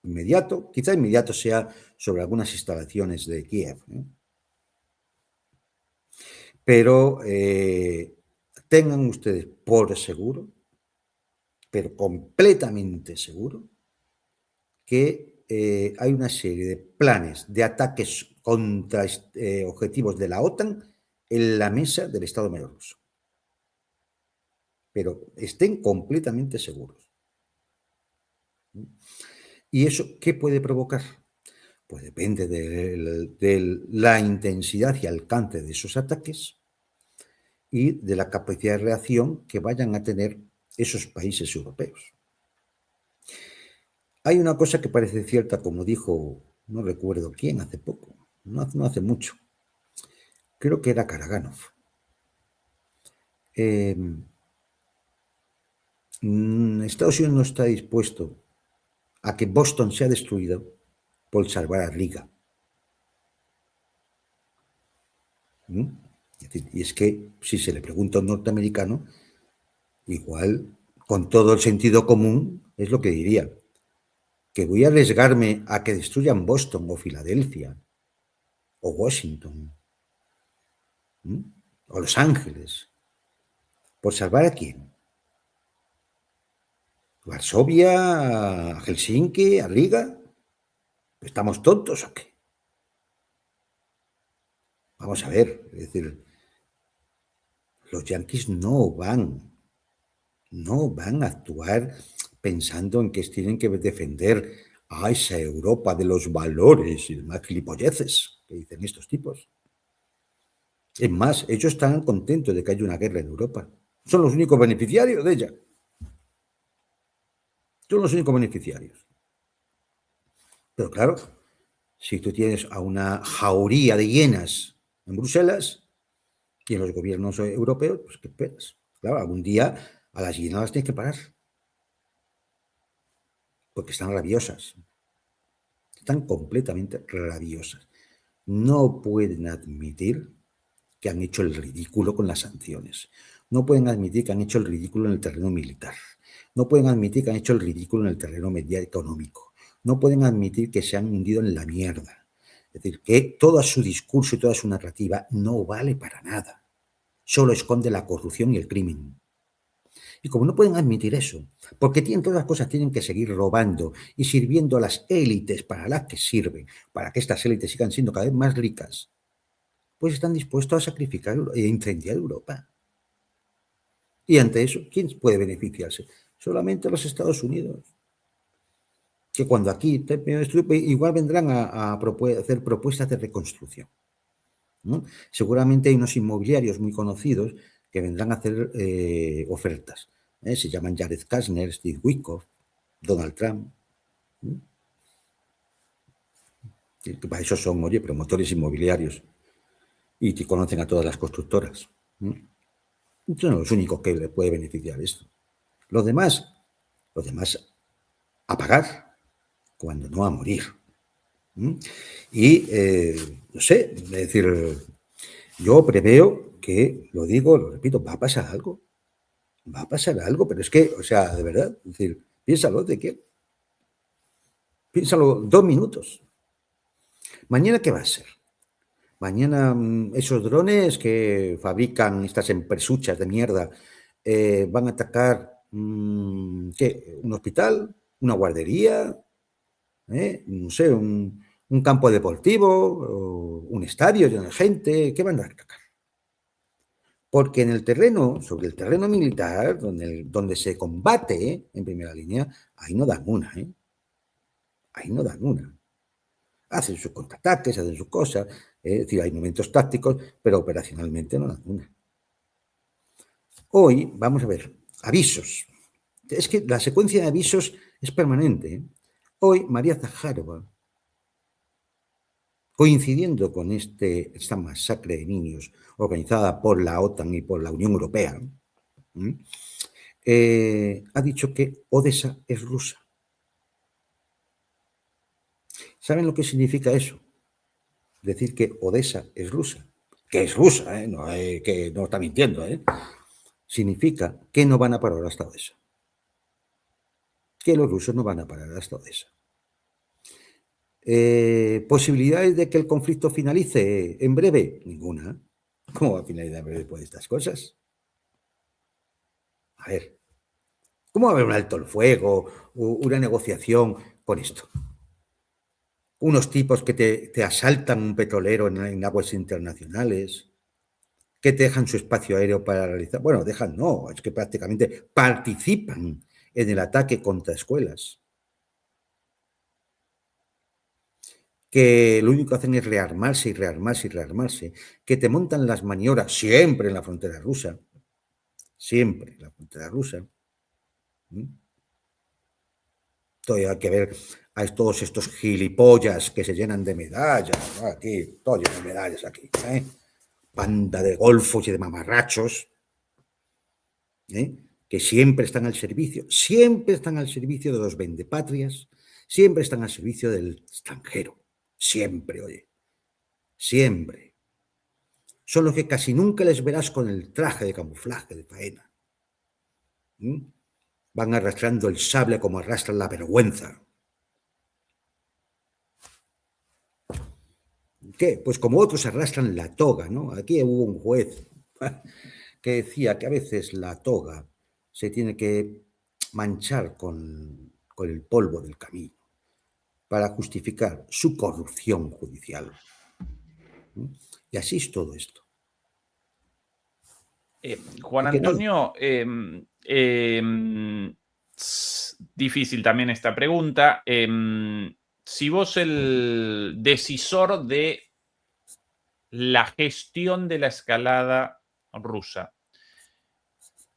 inmediato, quizá inmediato sea sobre algunas instalaciones de Kiev, ¿eh? Pero tengan ustedes por seguro, pero completamente seguro, que hay una serie de planes de ataques contra objetivos de la OTAN en la mesa del Estado Mayor ruso. Pero estén completamente seguros. ¿Y eso qué puede provocar? Pues depende de la intensidad y alcance de esos ataques y de la capacidad de reacción que vayan a tener esos países europeos. Hay una cosa que parece cierta, como dijo, no recuerdo quién, hace poco, no hace mucho, creo que era Karaganov, Estados Unidos no está dispuesto a que Boston sea destruido por salvar a Riga. Y es que si se le pregunta a un norteamericano, igual, con todo el sentido común, es lo que diría, que voy a arriesgarme a que destruyan Boston o Filadelfia o Washington o Los Ángeles, ¿por salvar a quién? ¿Varsovia, a Helsinki, a Riga? ¿Estamos tontos o qué? Vamos a ver, es decir, los yanquis no van a actuar pensando en que tienen que defender a esa Europa de los valores y demás gilipolleces que dicen estos tipos. Es más, ellos están contentos de que haya una guerra en Europa. Son los únicos beneficiarios de ella. Son los únicos beneficiarios. Pero claro, si tú tienes a una jauría de hienas en Bruselas y en los gobiernos europeos, pues ¿qué esperas? Claro, algún día a las hienas las tienes que parar. Porque están rabiosas. Están completamente rabiosas. No pueden admitir que han hecho el ridículo con las sanciones. No pueden admitir que han hecho el ridículo en el terreno militar. No pueden admitir que han hecho el ridículo en el terreno económico. No pueden admitir que se han hundido en la mierda. Es decir, que todo su discurso y toda su narrativa no vale para nada. Solo esconde la corrupción y el crimen. Y como no pueden admitir eso, porque todas las cosas tienen que seguir robando y sirviendo a las élites para las que sirven, para que estas élites sigan siendo cada vez más ricas, pues están dispuestos a sacrificar e incendiar Europa. Y ante eso, ¿quién puede beneficiarse? Solamente los Estados Unidos. Que cuando aquí igual vendrán a hacer propuestas de reconstrucción, ¿no? Seguramente hay unos inmobiliarios muy conocidos que vendrán a hacer ofertas. Se llaman Jared Kushner, Steve Witkoff, Donald Trump. Que para eso son, oye, promotores inmobiliarios. Y que conocen a todas las constructoras. Son los únicos que le puede beneficiar esto. Los demás a pagar, cuando no a morir. Y, no sé, es decir, yo preveo que, lo digo, lo repito, va a pasar algo. Va a pasar algo, pero es que, o sea, de verdad, es decir, piénsalo, ¿de qué? Piénsalo 2 minutos. ¿Mañana qué va a ser? Mañana esos drones que fabrican estas empresuchas de mierda van a atacar, ¿qué? ¿Un hospital? ¿Una guardería? No sé, un campo deportivo, un estadio lleno de gente. ¿Qué van a atacar? Porque en el terreno, sobre el terreno militar, donde se combate en primera línea, ahí no dan una, ahí no dan una. Hacen sus contraataques, hacen sus cosas, es decir, hay momentos tácticos, pero operacionalmente no dan una. Hoy, vamos a ver, avisos. Es que la secuencia de avisos es permanente. Hoy, María Zaharova, coincidiendo con esta masacre de niños organizada por la OTAN y por la Unión Europea, ha dicho que Odessa es rusa. ¿Saben lo que significa eso? Decir que Odessa es rusa. Que es rusa, no, que no está mintiendo. Significa que no van a parar hasta Odessa. Que los rusos no van a parar hasta Odessa. ¿Posibilidades de que el conflicto finalice en breve? Ninguna. ¿Cómo va a finalizar en breve después de estas cosas? A ver, ¿cómo va a haber un alto el fuego, una negociación con esto? Unos tipos que te asaltan un petrolero en aguas internacionales, que te dejan su espacio aéreo para realizar... Bueno, dejan no, es que prácticamente participan en el ataque contra escuelas. Que lo único que hacen es rearmarse y rearmarse y rearmarse, que te montan las maniobras siempre en la frontera rusa, siempre en la frontera rusa. Todavía hay que ver a todos estos gilipollas que se llenan de medallas, ¿no? Aquí, todo lleno de medallas aquí, banda de golfos y de mamarrachos, que siempre están al servicio de los vendepatrias, siempre están al servicio del extranjero, siempre, oye, siempre. Son los que casi nunca les verás con el traje de camuflaje de faena. Van arrastrando el sable como arrastran la vergüenza. ¿Qué? Pues como otros arrastran la toga, ¿no? Aquí hubo un juez que decía que a veces la toga se tiene que manchar con el polvo del camino para justificar su corrupción judicial. Y así es todo esto. Juan Antonio, difícil también esta pregunta. Si vos el decisor de la gestión de la escalada rusa,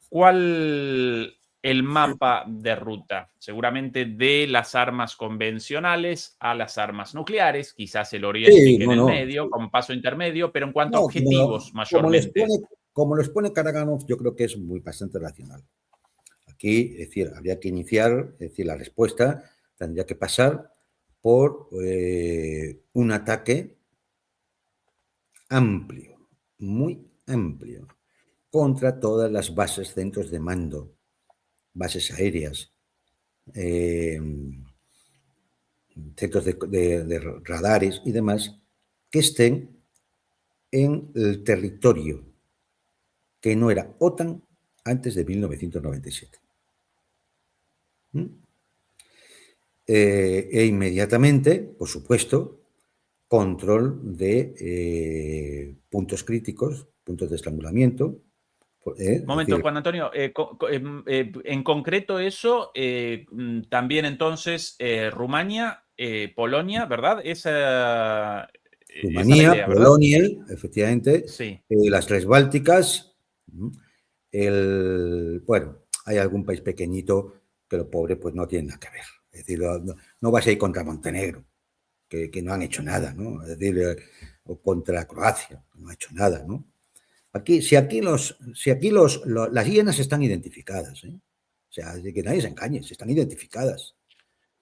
¿cuál el mapa de ruta? Seguramente de las armas convencionales a las armas nucleares, quizás el Oriente en el medio, con paso intermedio, pero en cuanto a objetivos mayormente. Como lo expone Karaganov, yo creo que es bastante racional. Aquí, es decir, habría que iniciar, es decir, la respuesta tendría que pasar por un ataque amplio, muy amplio, contra todas las bases, centros de mando, bases aéreas, centros de radares y demás, que estén en el territorio que no era OTAN antes de 1997. E inmediatamente, por supuesto, control de puntos críticos, puntos de estrangulamiento. Momento, decir, Juan Antonio, en concreto eso, también entonces Rumania, Polonia, ¿verdad? Rumanía, esa idea, Polonia, ¿verdad? Efectivamente, sí. Las tres Bálticas, bueno, hay algún país pequeñito, pero pobre, pues no tiene nada que ver. Es decir, no vas a ir contra Montenegro, que no han hecho nada, ¿no? Es decir, o contra Croacia, que no ha hecho nada, ¿no? Si aquí las hienas están identificadas, ¿eh? O sea, de que nadie se engañe, están identificadas.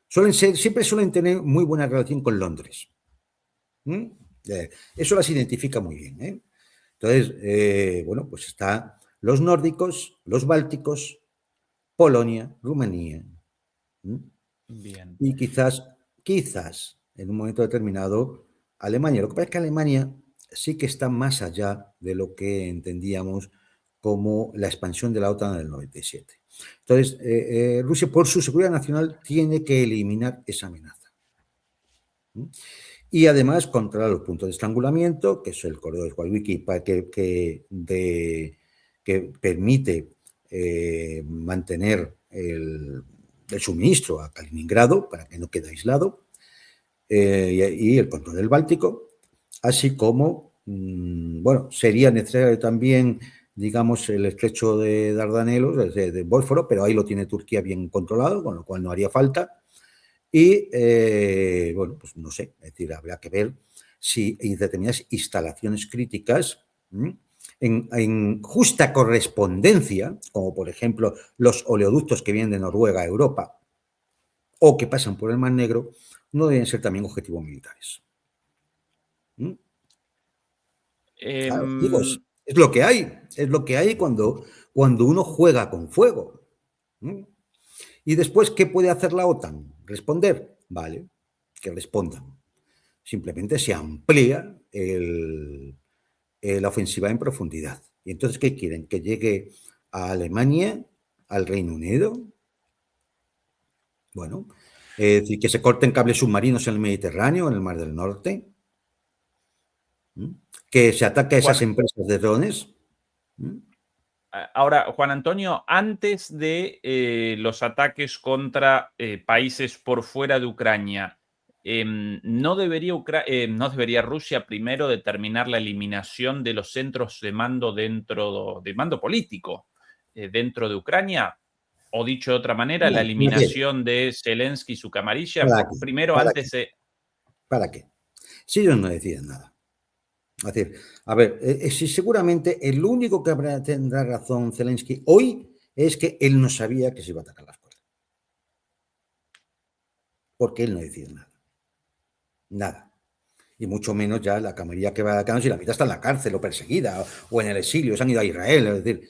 Siempre suelen tener muy buena relación con Londres. Eso las identifica muy bien, ¿eh? Entonces, bueno, pues están los nórdicos, los bálticos, Polonia, Rumanía. Bien. Y quizás, en un momento determinado, Alemania. Lo que pasa es que Alemania sí que está más allá de lo que entendíamos como la expansión de la OTAN en el 97. Entonces, Rusia, por su seguridad nacional, tiene que eliminar esa amenaza. Y además controlar los puntos de estrangulamiento, que es el corredor de Sławiki, que permite mantener el suministro a Kaliningrado para que no quede aislado, y el control del Báltico, así como, bueno, sería necesario también, digamos, el estrecho de Dardanelos, de Bósforo, pero ahí lo tiene Turquía bien controlado, con lo cual no haría falta. Y, bueno, pues no sé, es decir, habrá que ver si hay determinadas instalaciones críticas en justa correspondencia, como por ejemplo los oleoductos que vienen de Noruega a Europa o que pasan por el Mar Negro, no deben ser también objetivos militares. Claro, digo, es lo que hay cuando uno juega con fuego. Y después, ¿qué puede hacer la OTAN? Responder, vale, que respondan. Simplemente se amplía la ofensiva en profundidad. ¿Y entonces qué quieren? ¿Que llegue a Alemania, al Reino Unido? Bueno, es decir, que se corten cables submarinos en el Mediterráneo, en el Mar del Norte, que se ataque a esas empresas de drones. Ahora, Juan Antonio, antes de los ataques contra países por fuera de Ucrania, ¿no debería Rusia primero determinar la eliminación de los centros de mando de mando político dentro de Ucrania? O dicho de otra manera, la eliminación de Zelensky y su camarilla. Primero, antes de... ¿Para qué? Si ellos no deciden nada. Es decir, a ver, si seguramente el único que tendrá razón Zelensky hoy es que él no sabía que se iba a atacar la escuela. Porque él no decide nada. Nada. Y mucho menos ya la camarilla que va a Canadá, si la mitad está en la cárcel o perseguida o en el exilio, se han ido a Israel. Es decir,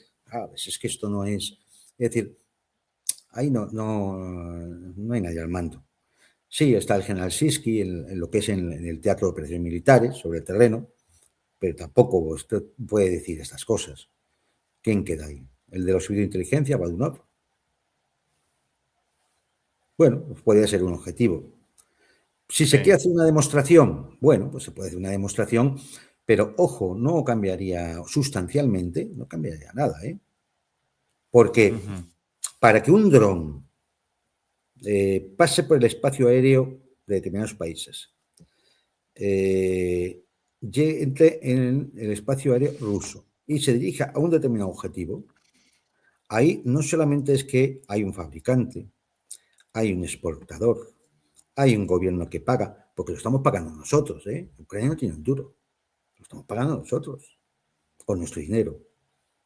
es que esto no es. Es decir, ahí no hay nadie al mando. Sí, está el general Siski en lo que es en el teatro de operaciones militares, sobre el terreno, pero tampoco usted puede decir estas cosas. ¿Quién queda ahí? ¿El de los servicios de inteligencia, Badunov? Bueno, pues puede ser un objetivo. Si se quiere hacer una demostración, bueno, pues se puede hacer una demostración, pero ojo, no cambiaría sustancialmente, no cambiaría nada, ¿eh? Porque para que un dron pase por el espacio aéreo de determinados países, entre en el espacio aéreo ruso y se dirija a un determinado objetivo, ahí no solamente es que hay un fabricante, hay un exportador, hay un gobierno que paga, porque lo estamos pagando nosotros, ¿eh? Ucrania no tiene un duro, lo estamos pagando nosotros, con nuestro dinero.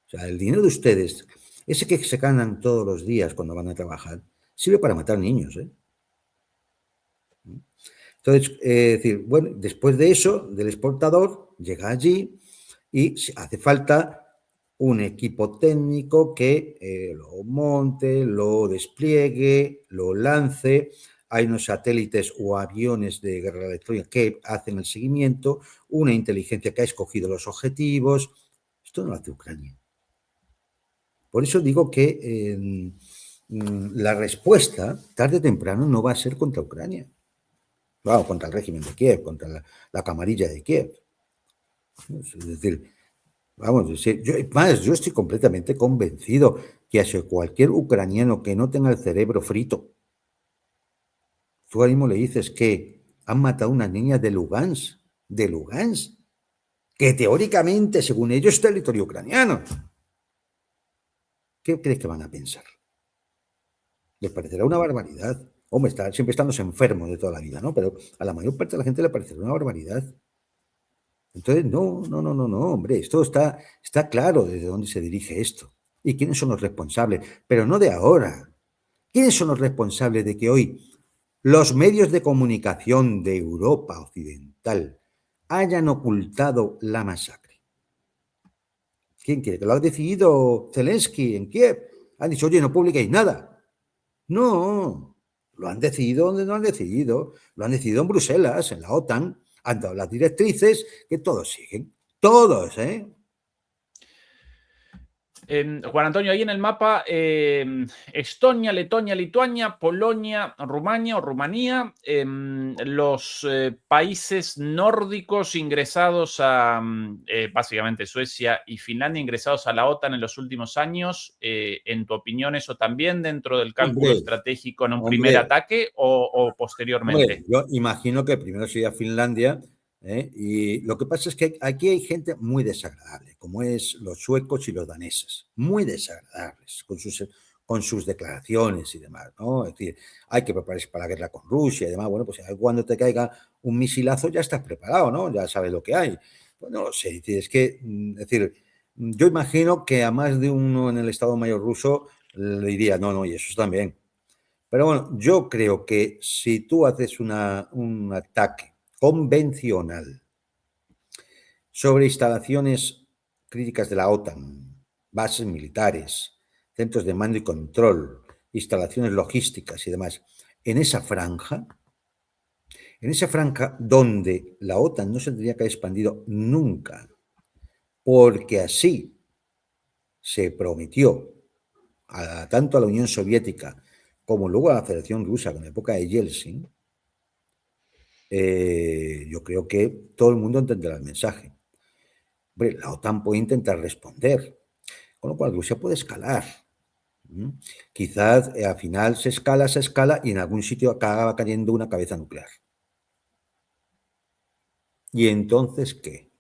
O sea, el dinero de ustedes, ese que se ganan todos los días cuando van a trabajar, sirve para matar niños, ¿eh? Entonces, es decir, bueno, después de eso, del exportador, llega allí y hace falta un equipo técnico que lo monte, lo despliegue, lo lance. Hay unos satélites o aviones de guerra electrónica que hacen el seguimiento, una inteligencia que ha escogido los objetivos. Esto no lo hace Ucrania. Por eso digo que la respuesta, tarde o temprano, no va a ser contra Ucrania. Claro, contra el régimen de Kiev, contra la camarilla de Kiev. Es decir, vamos, yo estoy completamente convencido que a cualquier ucraniano que no tenga el cerebro frito, tú ahora mismo le dices que han matado a una niña de Lugansk, que teóricamente, según ellos, es territorio ucraniano. ¿Qué crees que van a pensar? Les parecerá una barbaridad. Hombre, siempre están los enfermos de toda la vida, ¿no? Pero a la mayor parte de la gente le parecerá una barbaridad. Entonces, no, hombre, esto está claro desde dónde se dirige esto y quiénes son los responsables, pero no de ahora. ¿Quiénes son los responsables de que hoy los medios de comunicación de Europa Occidental hayan ocultado la masacre? ¿Quién quiere? ¿Que lo ha decidido Zelensky en Kiev? Han dicho, oye, no publiquéis nada. No, lo han decidido donde no han decidido. Lo han decidido en Bruselas, en la OTAN. Han dado las directrices que todos siguen. Todos, ¿eh? Juan Antonio, ahí en el mapa, Estonia, Letonia, Lituania, Polonia, Rumania o Rumanía, los países nórdicos ingresados a, básicamente Suecia y Finlandia, ingresados a la OTAN en los últimos años, en tu opinión, ¿eso también dentro del cálculo estratégico en un primer ataque o posteriormente? Hombre, yo imagino que primero sería Finlandia, y lo que pasa es que aquí hay gente muy desagradable, como es los suecos y los daneses, muy desagradables con sus declaraciones y demás, ¿no? Es decir, hay que prepararse para la guerra con Rusia y demás. Bueno, pues cuando te caiga un misilazo ya estás preparado, ¿no? Ya sabes lo que hay. Pues no lo sé, es que, es decir, yo imagino que a más de uno en el Estado Mayor ruso le diría, no, y eso también. Pero bueno, yo creo que si tú haces un ataque convencional sobre instalaciones críticas de la OTAN, bases militares, centros de mando y control, instalaciones logísticas y demás, en esa franja donde la OTAN no se tendría que haber expandido nunca, porque así se prometió tanto a la Unión Soviética como luego a la Federación Rusa con la época de Yeltsin, yo creo que todo el mundo entenderá el mensaje. Hombre, la OTAN puede intentar responder, con lo cual Rusia puede escalar. Quizás al final se escala y en algún sitio acaba cayendo una cabeza nuclear. ¿Y entonces qué?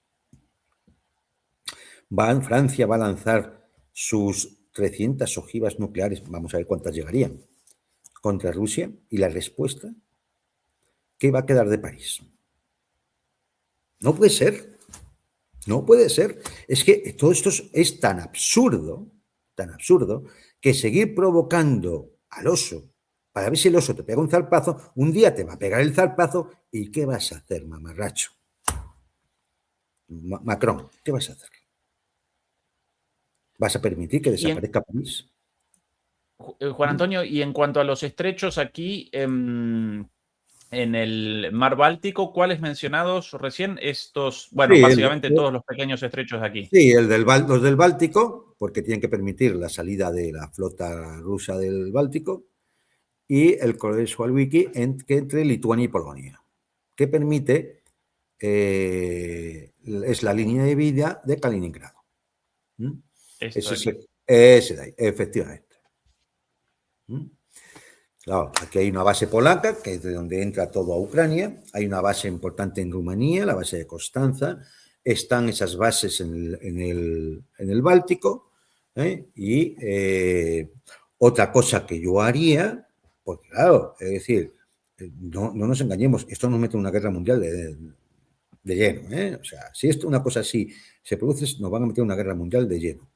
Francia va a lanzar sus 300 ojivas nucleares, vamos a ver cuántas llegarían, contra Rusia, y la respuesta, ¿qué va a quedar de París? No puede ser. No puede ser. Es que todo esto es tan absurdo, que seguir provocando al oso para ver si el oso te pega un zarpazo, un día te va a pegar el zarpazo y ¿qué vas a hacer, mamarracho? Macron, ¿qué vas a hacer? ¿Vas a permitir que desaparezca París? Juan Antonio, y en cuanto a los estrechos aquí en el mar Báltico, ¿cuáles mencionados recién? Estos, bueno, Sí, básicamente todos los pequeños estrechos de aquí. sí, los del Báltico, porque tienen que permitir la salida de la flota rusa del Báltico, y el corredor Sławiki que entre Lituania y Polonia, que permite, es la línea de vida de Kaliningrado. Ese de ahí, efectivamente. Claro, aquí hay una base polaca, que es de donde entra todo a Ucrania, hay una base importante en Rumanía, la base de Constanza, están esas bases en el Báltico, y otra cosa que yo haría, porque claro, es decir, no nos engañemos, esto nos mete en una guerra mundial de lleno, o sea, si esto, una cosa así se produce, nos van a meter en una guerra mundial de lleno.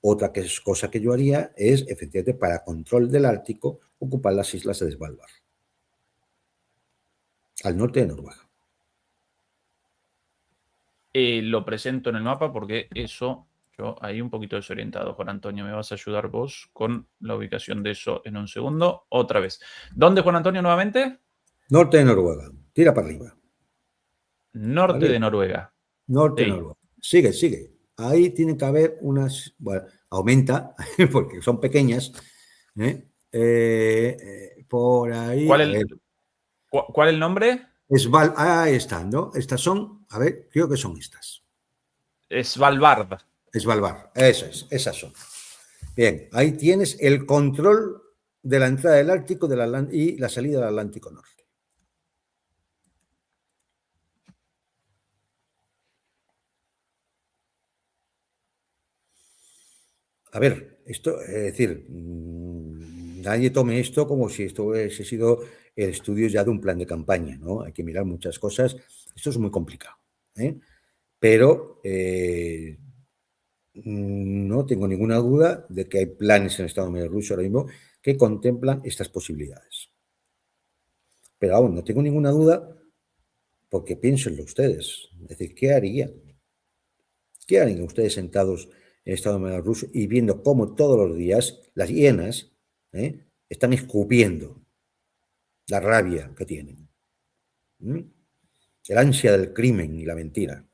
Otra cosa que yo haría es, efectivamente, para control del Ártico, ocupar las islas de Svalbard, al norte de Noruega. Lo presento en el mapa porque eso, yo ahí un poquito desorientado. Juan Antonio, me vas a ayudar vos con la ubicación de eso en un segundo. Otra vez. ¿Dónde, Juan Antonio, nuevamente? Norte de Noruega. Tira para arriba. Norte de Noruega. Norte de Noruega. Sigue. Ahí tiene que haber unas... Bueno, aumenta, porque son pequeñas. Por ahí... ¿Cuál el nombre? Ahí están, ¿no? Estas son... A ver, creo que son estas. Svalbard. Svalbard, eso es, esas son. Bien, ahí tienes el control de la entrada del Ártico y la salida del Atlántico Norte. A ver, esto, es decir, nadie tome esto como si esto hubiese sido el estudio ya de un plan de campaña, ¿no? Hay que mirar muchas cosas. Esto es muy complicado, pero no tengo ninguna duda de que hay planes en el Estado Mayor ruso ahora mismo que contemplan estas posibilidades. Pero aún no tengo ninguna duda porque piénsenlo ustedes. Es decir, ¿qué harían? ¿Qué harían ustedes sentados en el Estado Mayor ruso y viendo cómo todos los días las hienas están escupiendo la rabia que tienen? El ansia del crimen y la mentira.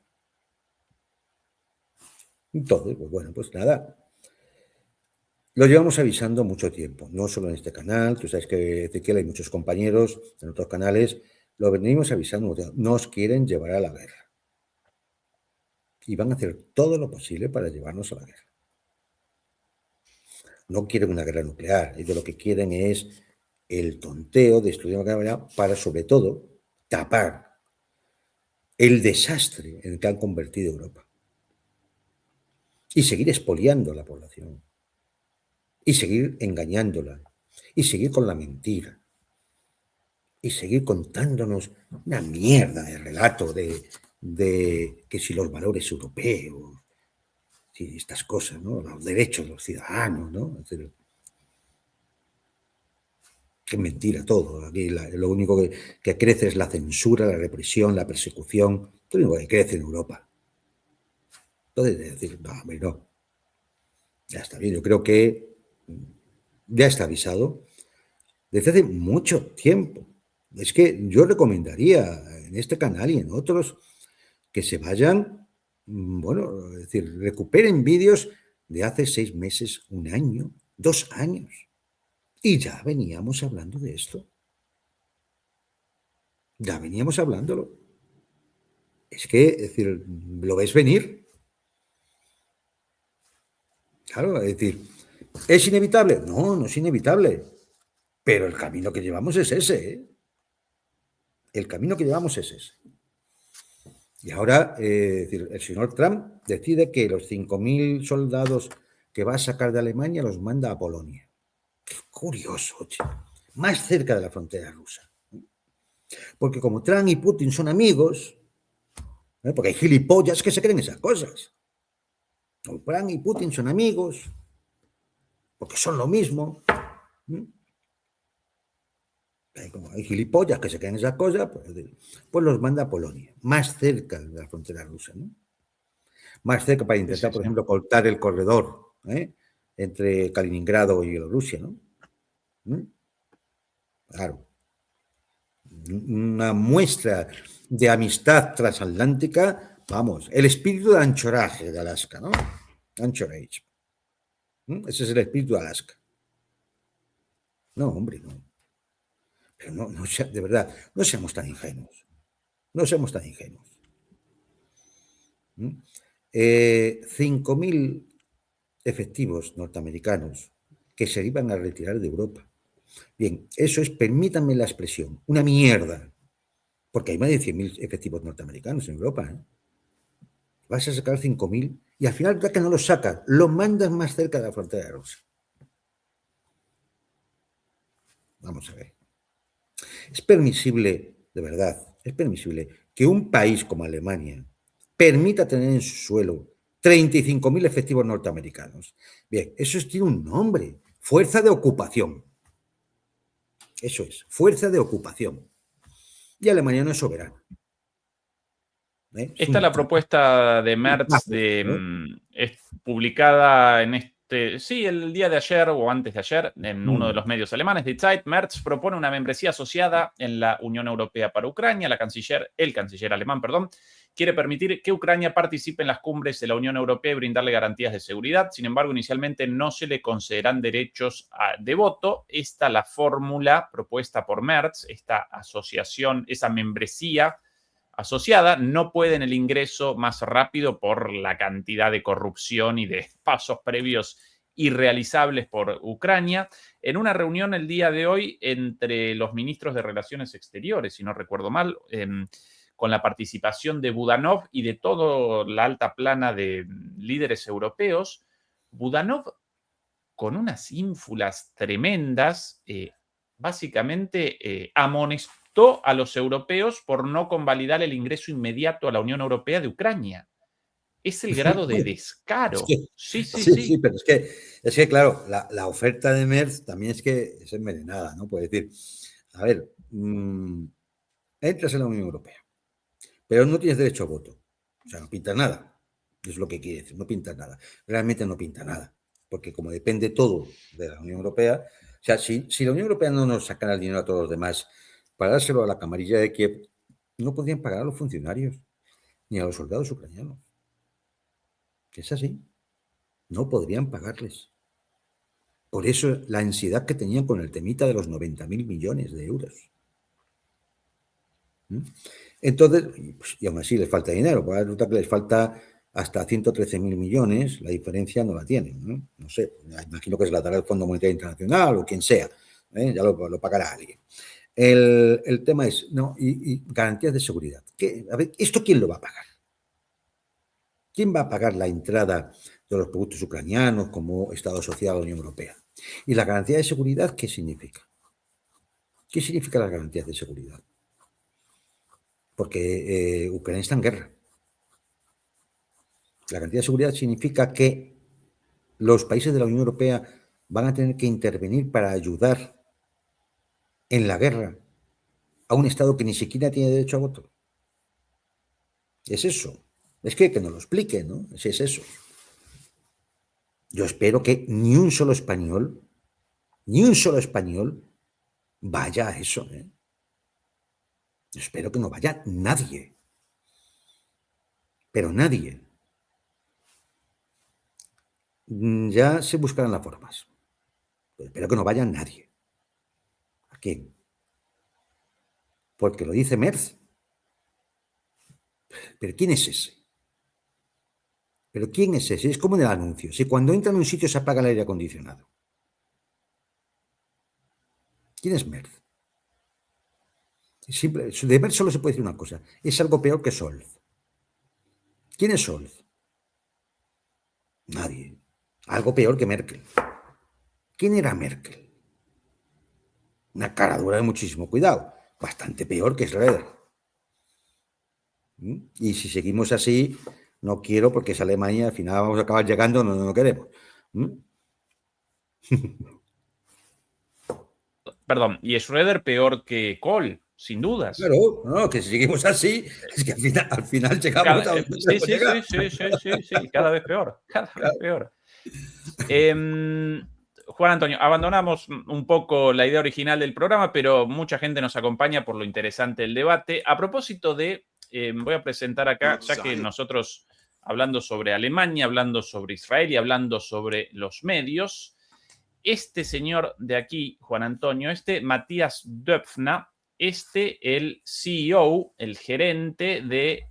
Entonces, pues bueno, pues nada. Lo llevamos avisando mucho tiempo, no solo en este canal. Tú sabes que, Ezequiel, hay muchos compañeros en otros canales. Lo venimos avisando mucho tiempo. Nos quieren llevar a la guerra. Y van a hacer todo lo posible para llevarnos a la guerra. No quieren una guerra nuclear. Ellos lo que quieren es el tonteo de destruir la guerra para, sobre todo, tapar el desastre en el que han convertido Europa. Y seguir expoliando a la población. Y seguir engañándola. Y seguir con la mentira. Y seguir contándonos una mierda de relato de que si los valores europeos, si estas cosas, ¿no? Los derechos de los ciudadanos, ¿no? Qué mentira todo. Aquí lo único que crece es la censura, la represión, la persecución. Todo lo único que crece en Europa. Entonces, decir, no, hombre, no. Ya está bien. Yo creo que ya está avisado desde hace mucho tiempo. Es que yo recomendaría en este canal y en otros que se vayan, bueno, es decir, recuperen vídeos de hace 6 meses, 1 año, 2 años. Y ya veníamos hablando de esto. Ya veníamos hablándolo. Es que, es decir, ¿lo ves venir? Claro, es decir, ¿es inevitable? No, no es inevitable. Pero el camino que llevamos es ese, ¿eh? El camino que llevamos es ese. Y ahora, es decir, el señor Trump decide que los 5.000 soldados que va a sacar de Alemania los manda a Polonia. Qué curioso, chico. Más cerca de la frontera rusa. Porque como Trump y Putin son amigos, porque hay gilipollas que se creen esas cosas. Como Trump y Putin son amigos, porque son lo mismo. Como hay gilipollas que se creen esa cosa, pues los manda a Polonia, más cerca de la frontera rusa, ¿no? Más cerca para intentar, por ejemplo, cortar el corredor entre Kaliningrado y Bielorrusia, ¿no? Claro. Una muestra de amistad transatlántica, vamos, el espíritu de anchoraje de Alaska, ¿no? Anchorage. Ese es el espíritu de Alaska. No, hombre, no. Pero no, de verdad, no seamos tan ingenuos. No seamos tan ingenuos. 5.000 efectivos norteamericanos que se iban a retirar de Europa. Bien, eso es, permítanme la expresión, una mierda. Porque hay más de 100.000 efectivos norteamericanos en Europa. Vas a sacar 5.000 y al final, ya que no los sacas, los mandas más cerca de la frontera de Rusia. Vamos a ver. Es permisible, de verdad, es permisible que un país como Alemania permita tener en su suelo 35.000 efectivos norteamericanos. Bien, eso tiene un nombre, fuerza de ocupación. Eso es, fuerza de ocupación. Y Alemania no es soberana. Esta es la propuesta de Merz, es publicada en el día de ayer o antes de ayer, en uno de los medios alemanes, Die Zeit. Merz propone una membresía asociada en la Unión Europea para Ucrania. El canciller alemán, quiere permitir que Ucrania participe en las cumbres de la Unión Europea y brindarle garantías de seguridad. Sin embargo, inicialmente no se le concederán derechos de voto. Esta es la fórmula propuesta por Merz, esta asociación, esa membresía asociada, no pueden el ingreso más rápido por la cantidad de corrupción y de pasos previos irrealizables por Ucrania. En una reunión el día de hoy entre los ministros de Relaciones Exteriores, si no recuerdo mal, con la participación de Budanov y de toda la alta plana de líderes europeos, Budanov, con unas ínfulas tremendas, básicamente amonestó a los europeos por no convalidar el ingreso inmediato a la Unión Europea de Ucrania. Es el grado de descaro. Sí, pero es que claro, la oferta de Merz también es envenenada, ¿no? Puede decir, a ver, entras en la Unión Europea, pero no tienes derecho a voto. O sea, no pintas nada. Es lo que quiere decir, no pintas nada. Realmente no pinta nada, porque como depende todo de la Unión Europea, o sea, si la Unión Europea no nos sacara el dinero a todos los demás para dárselo a la camarilla de Kiev, no podrían pagar a los funcionarios ni a los soldados ucranianos. Es así. No podrían pagarles. Por eso la ansiedad que tenían con el temita de los 90.000 millones de euros. Entonces, y aún así les falta dinero, porque resulta que les falta hasta 113.000 millones, la diferencia no la tienen. No sé, imagino que se la dará el Fondo Monetario Internacional o quien sea, ya lo pagará alguien. El tema es, y garantías de seguridad. A ver, ¿esto quién lo va a pagar? ¿Quién va a pagar la entrada de los productos ucranianos como Estado asociado a la Unión Europea? ¿Y la garantía de seguridad qué significa? ¿Qué significa las garantías de seguridad? Porque Ucrania está en guerra. La garantía de seguridad significa que los países de la Unión Europea van a tener que intervenir para ayudar en la guerra a un Estado que ni siquiera tiene derecho a voto. Es eso. Es que nos lo explique, ¿no? Si es eso. Yo espero que ni un solo español vaya a eso, ¿eh? Yo espero que no vaya nadie. Pero nadie. Ya se buscarán las formas. Pero espero que no vaya nadie. ¿A quién? Porque lo dice Merz. ¿Pero quién es ese? ¿Pero quién es ese? Es como en el anuncio. Si cuando entra en un sitio se apaga el aire acondicionado. ¿Quién es Merz? De Merz solo se puede decir una cosa. Es algo peor que Scholz. ¿Quién es Scholz? Nadie. Algo peor que Merkel. ¿Quién era Merkel? Una cara dura de muchísimo cuidado. Bastante peor que Schröder. Y si seguimos así, no quiero porque es Alemania, al final vamos a acabar llegando donde no queremos. Perdón, y Schroeder peor que Kohl, sin dudas. Claro, no, que si seguimos así, es que al final llegamos a donde Sí, debemos llegar. sí, cada vez peor, cada vez Claro. peor. Juan Antonio, abandonamos un poco la idea original del programa, pero mucha gente nos acompaña por lo interesante del debate. A propósito de, voy a presentar acá, ya que nosotros hablando sobre Alemania, hablando sobre Israel y hablando sobre los medios, este señor de aquí, Juan Antonio, Matías Döpfner, el CEO, el gerente de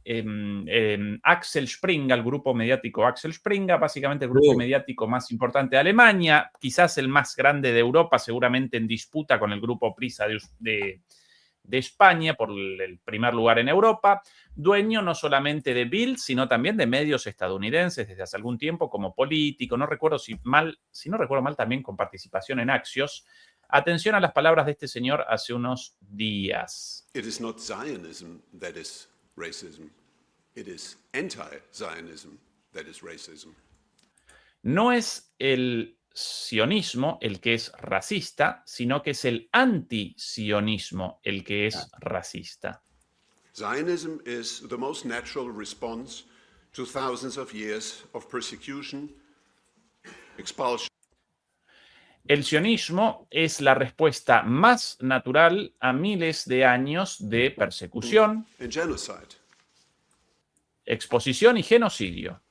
Axel Springer, el grupo mediático Axel Springer, básicamente el grupo mediático más importante de Alemania, quizás el más grande de Europa, seguramente en disputa con el grupo Prisa de España por el primer lugar en Europa, dueño no solamente de Bild, sino también de medios estadounidenses desde hace algún tiempo como político, no recuerdo si no recuerdo mal, también con participación en Axios. Atención a las palabras de este señor hace unos días. It is not Zionism that is racism. It is anti-Zionism that is racism. No es el sionismo el que es racista, sino que es el anti-sionismo el que es racista. Zionism is the most natural response to thousands of years of persecution, expulsion. El sionismo es la respuesta más natural a miles de años de persecución, and genocide. exposición y genocidio.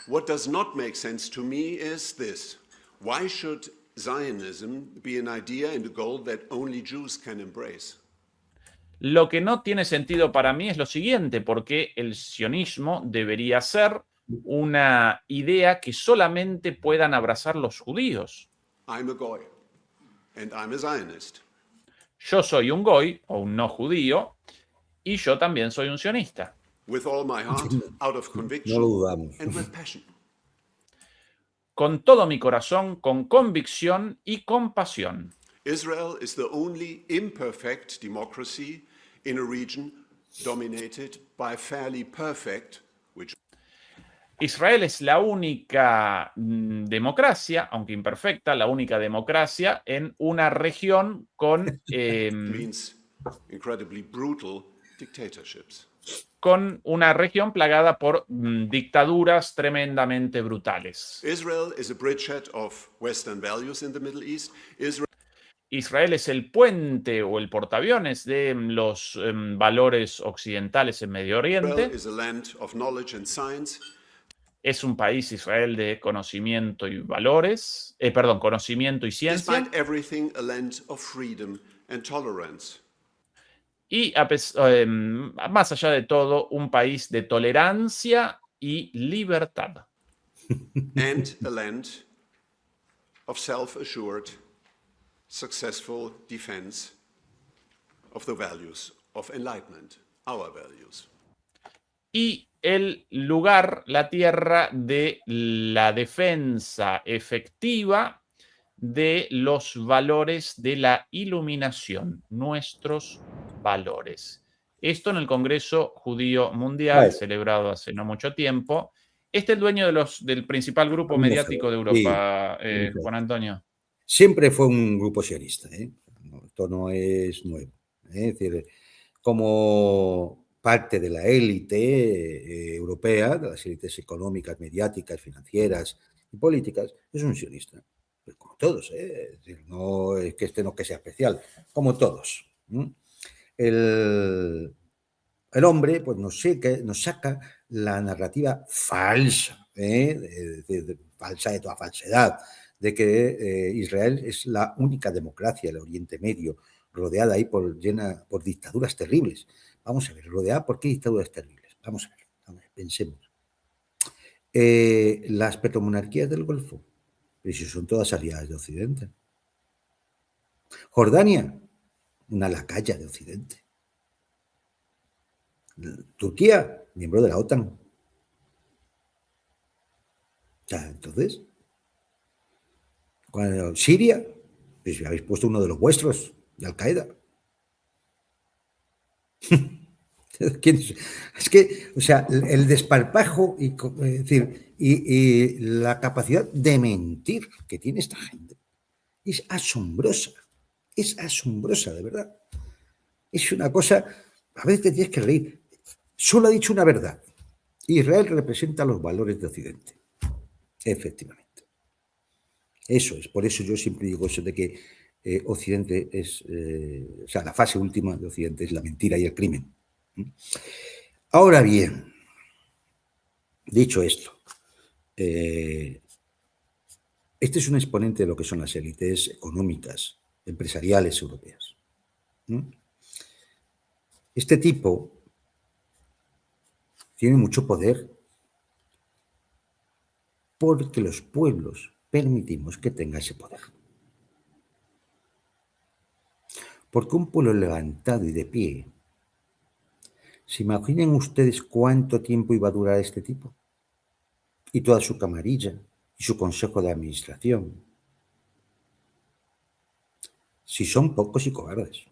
What does not make sense to me is this. Why should Zionism be an idea and a goal that only Jews can embrace? Lo que no tiene sentido para mí es lo siguiente, porque el sionismo debería ser una idea que solamente puedan abrazar los judíos. I'm a goy, and I'm a Zionist. Yo soy un goy o un no judío y yo también soy un sionista. With all my heart, out of conviction, No lo dudamos. and with passion. Con todo mi corazón, con convicción y con pasión. Israel is the only imperfect democracy in a region dominated by fairly perfect, which Israel es la única democracia, aunque imperfecta, la única democracia en una región con, means incredibly brutal dictatorships. con una región plagada por dictaduras tremendamente brutales. Israel is a bridgehead of Western values in the Middle East. Israel es el puente o el portaaviones de los valores occidentales en Medio Oriente. Israel is a land of knowledge and science. Es un país, Israel, de conocimiento y valores, conocimiento y ciencia. Despite everything, a land of freedom and tolerance. Y más allá de todo, un país de tolerancia y libertad. And a land of self-assured, successful defense of the values of enlightenment, our values. Y el lugar, la tierra de la defensa efectiva de los valores de la iluminación, nuestros valores. Esto en el Congreso Judío Mundial, celebrado hace no mucho tiempo. Es el dueño del principal grupo mediático de Europa, Juan Antonio. Siempre fue un grupo sionista, ¿eh? Esto no es nuevo. Es decir, como parte de la élite europea, de las élites económicas, mediáticas, financieras y políticas, es un sionista. Pues como todos, ¿eh? Es decir, no es que no que sea especial, como todos. El hombre pues nos saca la narrativa falsa, falsa de toda falsedad, de que Israel es la única democracia del Oriente Medio, rodeada ahí por dictaduras terribles. Vamos a ver, ¿rodeada por qué dictaduras terribles? Vamos a ver, pensemos. Las petromonarquías del Golfo, pero si son todas aliadas de Occidente. Jordania, una lacaya de Occidente. Turquía, miembro de la OTAN. Entonces, Siria, pues habéis puesto uno de los vuestros, de Al-Qaeda. Es que, o sea, el desparpajo y la capacidad de mentir que tiene esta gente Es asombrosa, de verdad. Es una cosa, a veces te tienes que reír. Solo ha dicho una verdad. Israel representa los valores de Occidente. Efectivamente. Eso es, por eso yo siempre digo eso de que Occidente es, o sea, la fase última de Occidente es la mentira y el crimen. Ahora bien, dicho esto, este es un exponente de lo que son las élites económicas, empresariales europeas. Este tipo tiene mucho poder porque los pueblos permitimos que tenga ese poder. Porque un pueblo levantado y de pie, ¿se imaginan ustedes cuánto tiempo iba a durar este tipo? Y toda su camarilla y su consejo de administración. Si son pocos y cobardes.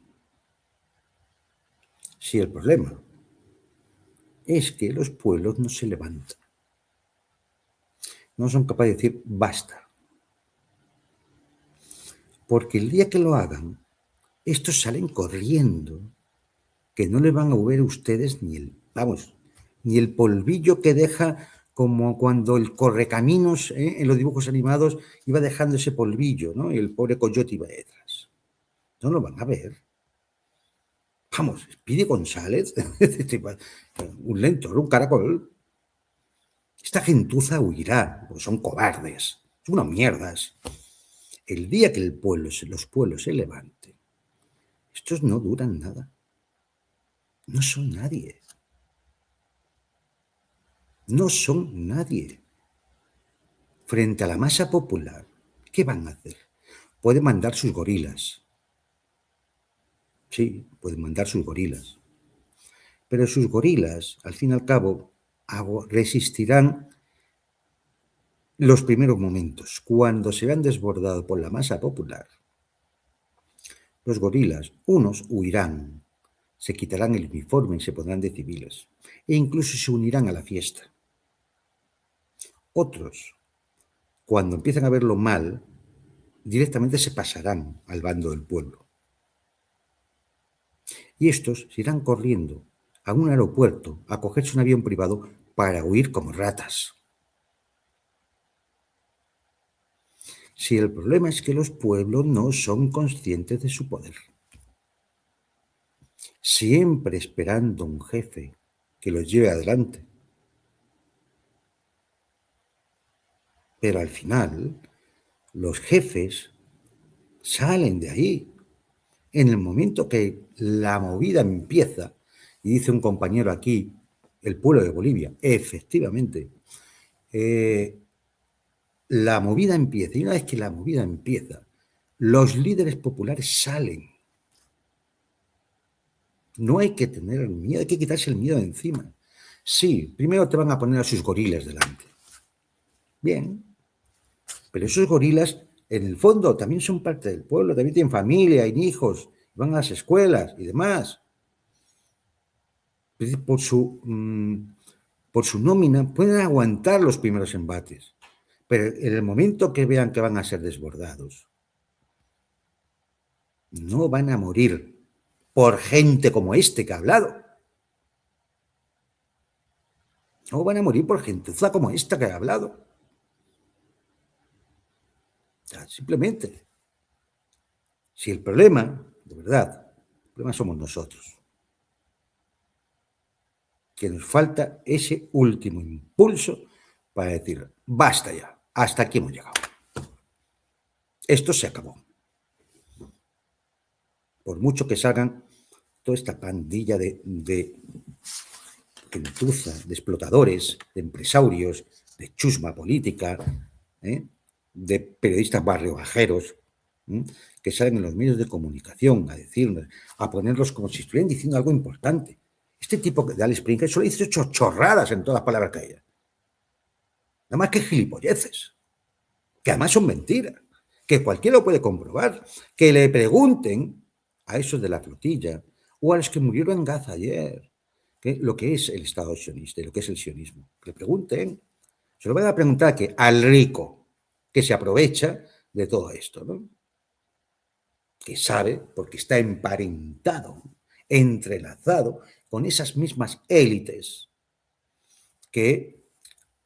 Si el problema es que los pueblos no se levantan. No son capaces de decir basta. Porque el día que lo hagan, estos salen corriendo, que no le van a ver ustedes ni el polvillo que deja, como cuando el correcaminos en los dibujos animados iba dejando ese polvillo, ¿no? Y el pobre coyote iba detrás. No lo van a ver. Vamos, Speedy González, un lento, un caracol. Esta gentuza huirá, porque son cobardes, son unas mierdas. El día que los pueblos se levanten, estos no duran nada. No son nadie. No son nadie. Frente a la masa popular, ¿qué van a hacer? Pueden mandar sus gorilas. Sí, pueden mandar sus gorilas. Pero sus gorilas, al fin y al cabo, resistirán los primeros momentos. Cuando se vean desbordados por la masa popular, los gorilas, unos huirán, se quitarán el uniforme y se pondrán de civiles, e incluso se unirán a la fiesta. Otros, cuando empiezan a verlo mal, directamente se pasarán al bando del pueblo. Y estos se irán corriendo a un aeropuerto a cogerse un avión privado para huir como ratas. Si el problema es que los pueblos no son conscientes de su poder, siempre esperando un jefe que los lleve adelante. Pero al final, los jefes salen de ahí. En el momento que la movida empieza, y dice un compañero aquí, el pueblo de Bolivia, efectivamente, la movida empieza, y una vez que la movida empieza, los líderes populares salen. No hay que tener miedo, hay que quitarse el miedo de encima. Sí, primero te van a poner a sus gorilas delante. Bien, pero esos gorilas, en el fondo, también son parte del pueblo, también tienen familia, hay hijos, van a las escuelas y demás. Por su nómina pueden aguantar los primeros embates, pero en el momento que vean que van a ser desbordados, no van a morir por gente como este que ha hablado. No van a morir por gentuza como esta que ha hablado. Simplemente, si el problema, de verdad, el problema somos nosotros, que nos falta ese último impulso para decir, basta ya, hasta aquí hemos llegado. Esto se acabó. Por mucho que salgan toda esta pandilla de gentuza, de explotadores, de empresarios, de chusma política, de periodistas barriobajeros, que salen en los medios de comunicación a decirnos, a ponerlos como si estuvieran diciendo algo importante. Este tipo de Alex Springer solo dice chorradas en todas las palabras que hay. Nada más que gilipolleces, que además son mentiras, que cualquiera lo puede comprobar, que le pregunten a esos de la flotilla o a los que murieron en Gaza ayer, lo que es el Estado sionista y lo que es el sionismo. Que le pregunten, se lo van a preguntar al rico que se aprovecha de todo esto, ¿no? que sabe, porque está emparentado, entrelazado con esas mismas élites que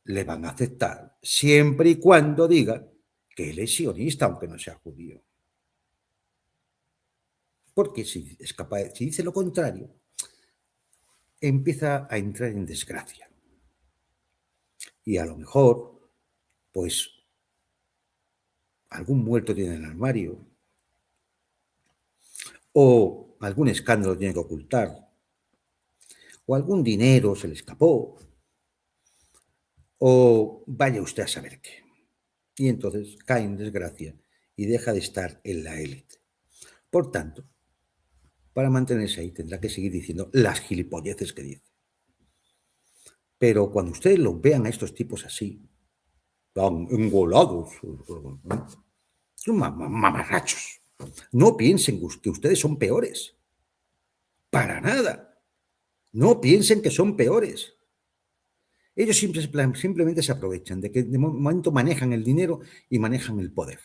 le van a aceptar siempre y cuando diga que él es sionista, aunque no sea judío. Porque si dice lo contrario, empieza a entrar en desgracia. Y a lo mejor, pues, algún muerto tiene en el armario, o algún escándalo tiene que ocultar, o algún dinero se le escapó, o vaya usted a saber qué. Y entonces cae en desgracia y deja de estar en la élite. Por tanto, para mantenerse ahí tendrá que seguir diciendo las gilipolleces que dice. Pero cuando ustedes los vean a estos tipos así, tan engolados, son mamarrachos. No piensen que ustedes son peores. Para nada. No piensen que son peores. Ellos simplemente se aprovechan de que de momento manejan el dinero y manejan el poder.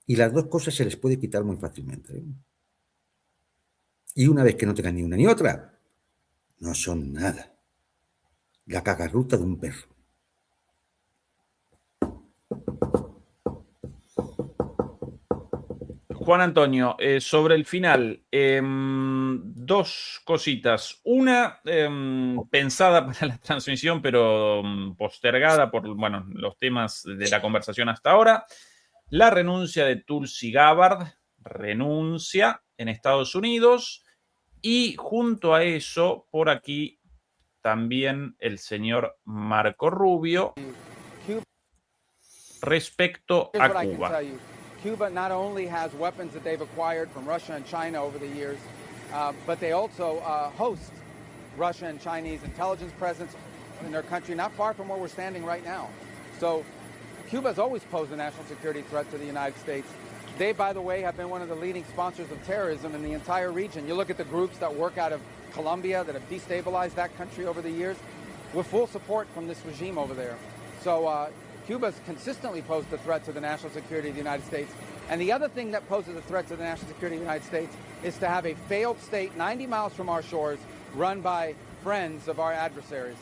Y las dos cosas se les puede quitar muy fácilmente, ¿eh? Y una vez que no tengan ni una ni otra, no son nada. La cagarruta de un perro. Juan Antonio, sobre el final, dos cositas. Una pensada para la transmisión, pero postergada por los temas de la conversación hasta ahora. La renuncia de Tulsi Gabbard, renuncia en Estados Unidos. Y junto a eso, por aquí también el señor Marco Rubio respecto a Cuba. Cuba not only has weapons that they've acquired from Russia and China over the years, but they also host Russia and Chinese intelligence presence in their country, not far from where we're standing right now. So Cuba has always posed a national security threat to the United States. They, by the way, have been one of the leading sponsors of terrorism in the entire region. You look at the groups that work out of Colombia that have destabilized that country over the years, with full support from this regime over there. So Cuba's consistently posed a threat to the national security of the United States. And the other thing that poses a threat to the national security of the United States is to have a failed state 90 miles from our shores run by friends of our adversaries.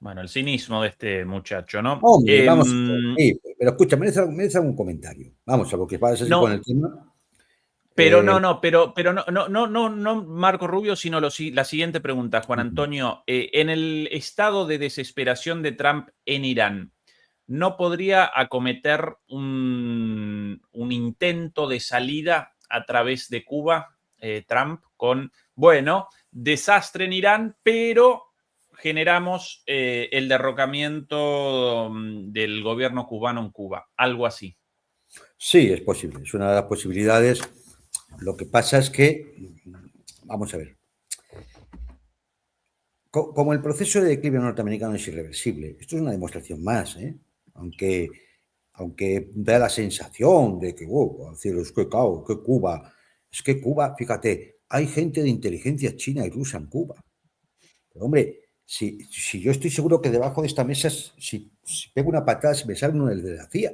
Bueno, el cinismo de este muchacho, ¿no? Hombre, vamos, sí, pero escucha, merece algún comentario. Vamos a lo que pasa no, con el tema. Pero no Marco Rubio, sino la siguiente pregunta, Juan Antonio. En el estado de desesperación de Trump en Irán, ¿no podría acometer un intento de salida a través de Cuba, Trump, con, desastre en Irán, pero generamos el derrocamiento del gobierno cubano en Cuba? Algo así. Sí, es posible, es una de las posibilidades. Lo que pasa es que, vamos a ver, como el proceso de declive norteamericano es irreversible, esto es una demostración más, ¿eh? Aunque da la sensación de que, es que Cuba, fíjate, hay gente de inteligencia china y rusa en Cuba. Pero, hombre, si yo estoy seguro que debajo de esta mesa, si pego una patada, me sale uno de la CIA.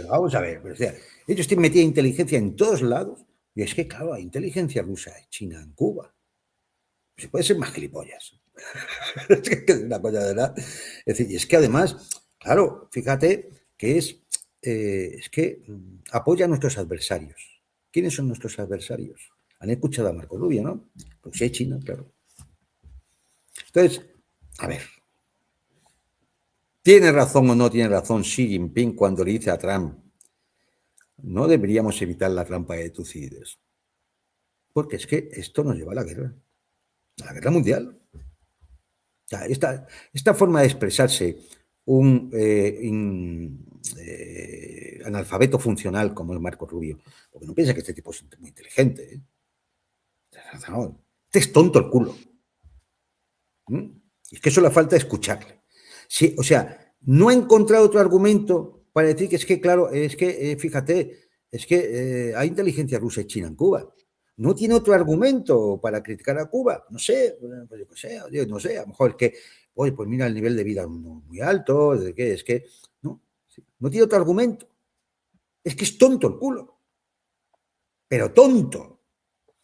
Vamos a ver, o sea, ellos tienen metida inteligencia en todos lados, y es que, claro, hay inteligencia rusa y china en Cuba. Se puede ser más gilipollas. Es que es una cosa de verdad. Es decir, y es que además, claro, fíjate que es que apoya a nuestros adversarios. ¿Quiénes son nuestros adversarios? Han escuchado a Marco Rubio, ¿no? Pues sí, China, claro. Entonces, a ver, ¿tiene razón o no tiene razón Xi Jinping cuando le dice a Trump: no deberíamos evitar la trampa de Tucídides? Porque es que esto nos lleva a la guerra mundial. O sea, esta forma de expresarse un analfabeto funcional como es Marco Rubio, porque no piensa que este tipo es muy inteligente, ¿eh? Este es tonto el culo. Es que solo falta escucharle. Sí, o sea, no he encontrado otro argumento para decir que es que, claro, es que, fíjate, es que hay inteligencia rusa y china en Cuba. No tiene otro argumento para criticar a Cuba. No sé, no sé, a lo mejor es que, pues mira el nivel de vida muy alto, es que no tiene otro argumento. Es que es tonto el culo. Pero tonto.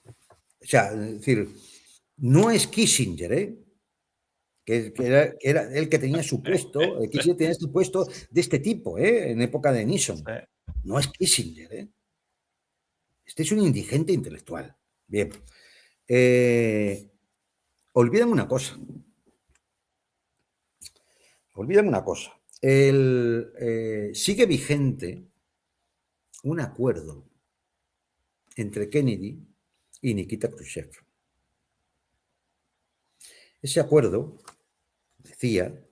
O sea, es decir, no es Kissinger, ¿eh? Que era el que tenía su puesto, Kissinger tenía su puesto de este tipo, en época de Nixon. No es Kissinger, ¿eh? Este es un indigente intelectual. Bien. Olvidan una cosa. Sigue vigente un acuerdo entre Kennedy y Nikita Khrushchev. Ese acuerdo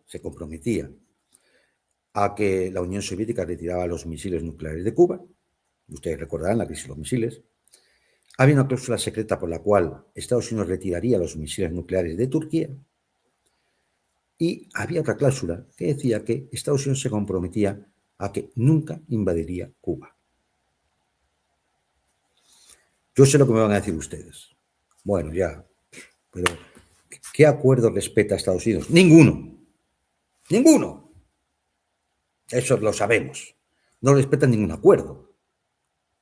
se comprometía a que la Unión Soviética retiraba los misiles nucleares de Cuba. Ustedes recordarán la crisis de los misiles. Había una cláusula secreta por la cual Estados Unidos retiraría los misiles nucleares de Turquía. Y había otra cláusula que decía que Estados Unidos se comprometía a que nunca invadiría Cuba. Yo sé lo que me van a decir ustedes. Bueno, ya, pero ¿qué acuerdo respeta a Estados Unidos? Ninguno. Ninguno. Eso lo sabemos. No respetan ningún acuerdo.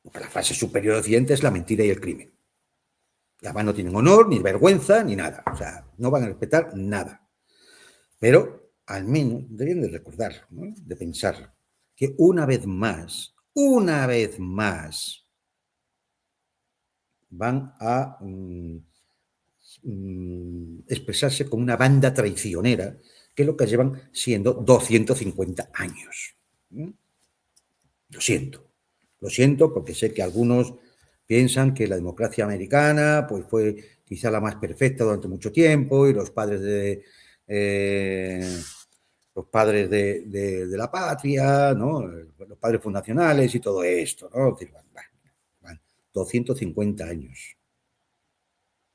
Porque la fase superior de Occidente es la mentira y el crimen. Y además no tienen honor, ni vergüenza, ni nada. O sea, no van a respetar nada. Pero al menos deben de recordar, ¿no? De pensar que una vez más, van a expresarse como una banda traicionera, que es lo que llevan siendo 250 años. Lo siento porque sé que algunos piensan que la democracia americana pues, fue quizá la más perfecta durante mucho tiempo y los padres de la patria, ¿no? Los padres fundacionales y todo esto, ¿no? 250 años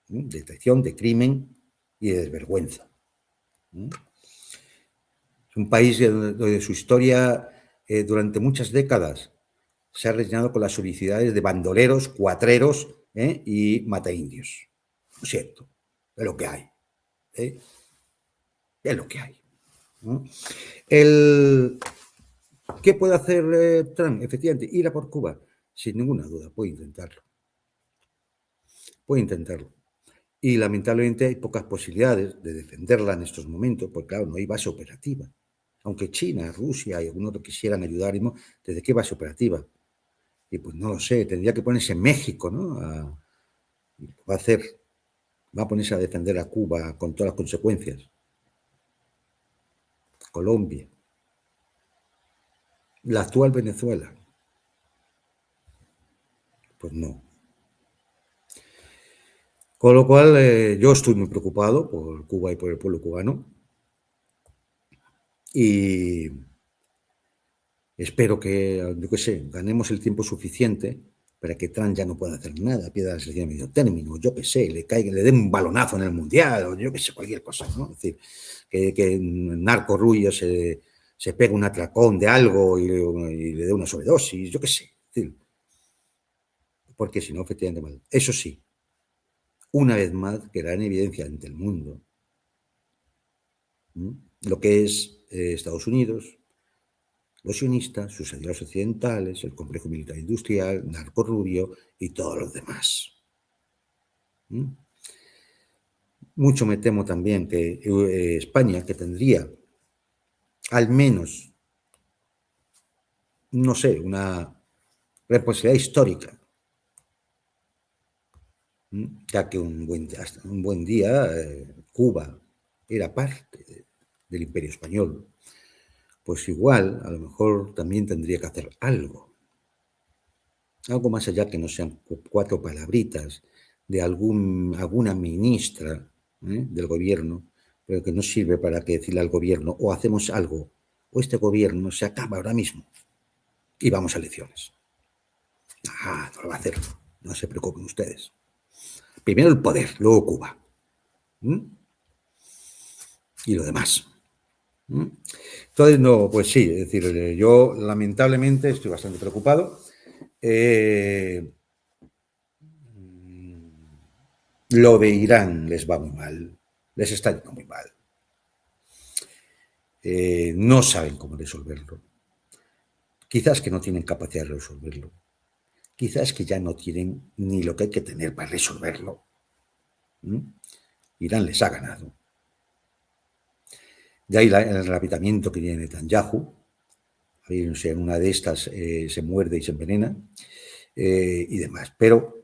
de traición, de crimen y de desvergüenza. Es un país donde su historia durante muchas décadas se ha rellenado con las solicitudes de bandoleros, cuatreros y mataindios. Lo siento, es lo que hay. Es lo que hay. ¿Qué puede hacer Trump? Efectivamente, ir a por Cuba. Sin ninguna duda, puede intentarlo. Y lamentablemente hay pocas posibilidades de defenderla en estos momentos, porque claro, no hay base operativa. Aunque China, Rusia y algunos quisieran ayudar, ¿desde qué base operativa? Y pues no lo sé, tendría que ponerse en México, ¿no? Va a ponerse a defender a Cuba con todas las consecuencias. Colombia. La actual Venezuela. Pues no. Con lo cual, yo estoy muy preocupado por Cuba y por el pueblo cubano. Y espero que, yo qué sé, ganemos el tiempo suficiente para que Trump ya no pueda hacer nada, pierda la selección de medio término, yo qué sé, le den un balonazo en el Mundial, o yo qué sé, cualquier cosa, ¿no? Es decir, que un narco rubio se pegue un atracón de algo y le dé una sobredosis, yo qué sé. Es decir, porque si no, efectivamente mal. Eso sí, una vez más quedará en evidencia ante el mundo lo que es Estados Unidos, los sionistas, sus aliados occidentales, el complejo militar industrial, narco rubio y todos los demás. Mucho me temo también que España, que tendría al menos, no sé, una responsabilidad histórica, ya que hasta un buen día Cuba era parte del Imperio Español, pues igual, a lo mejor también tendría que hacer algo más allá que no sean 4 palabritas de alguna ministra del gobierno, pero que no sirve para que decirle al gobierno o hacemos algo o este gobierno se acaba ahora mismo y vamos a elecciones. No lo va a hacer, no se preocupen ustedes. Primero el poder, luego Cuba. Y lo demás. Entonces, no, pues sí, es decir, yo lamentablemente estoy bastante preocupado. Lo de Irán les va muy mal, les está yendo muy mal. No saben cómo resolverlo. Quizás que no tienen capacidad de resolverlo. Quizás que ya no tienen ni lo que hay que tener para resolverlo. Irán les ha ganado. De ahí el rapidamiento que tiene Netanyahu. No sé, en una de estas se muerde y se envenena y demás. Pero,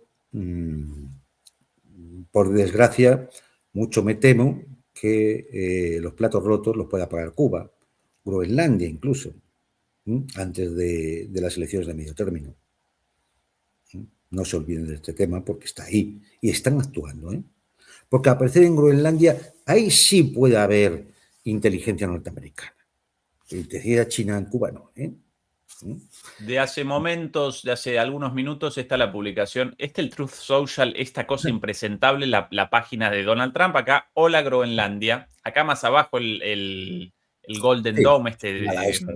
por desgracia, mucho me temo que los platos rotos los pueda pagar Cuba, Groenlandia incluso, antes de las elecciones de medio término. No se olviden de este tema porque está ahí y están actuando. Porque al parecer en Groenlandia ahí sí puede haber inteligencia norteamericana. Decía China en Cuba no. De hace momentos, de hace algunos minutos, está la publicación, el Truth Social, esta cosa impresentable, la página de Donald Trump. Acá, hola Groenlandia. Acá más abajo el Golden Sí, Dome,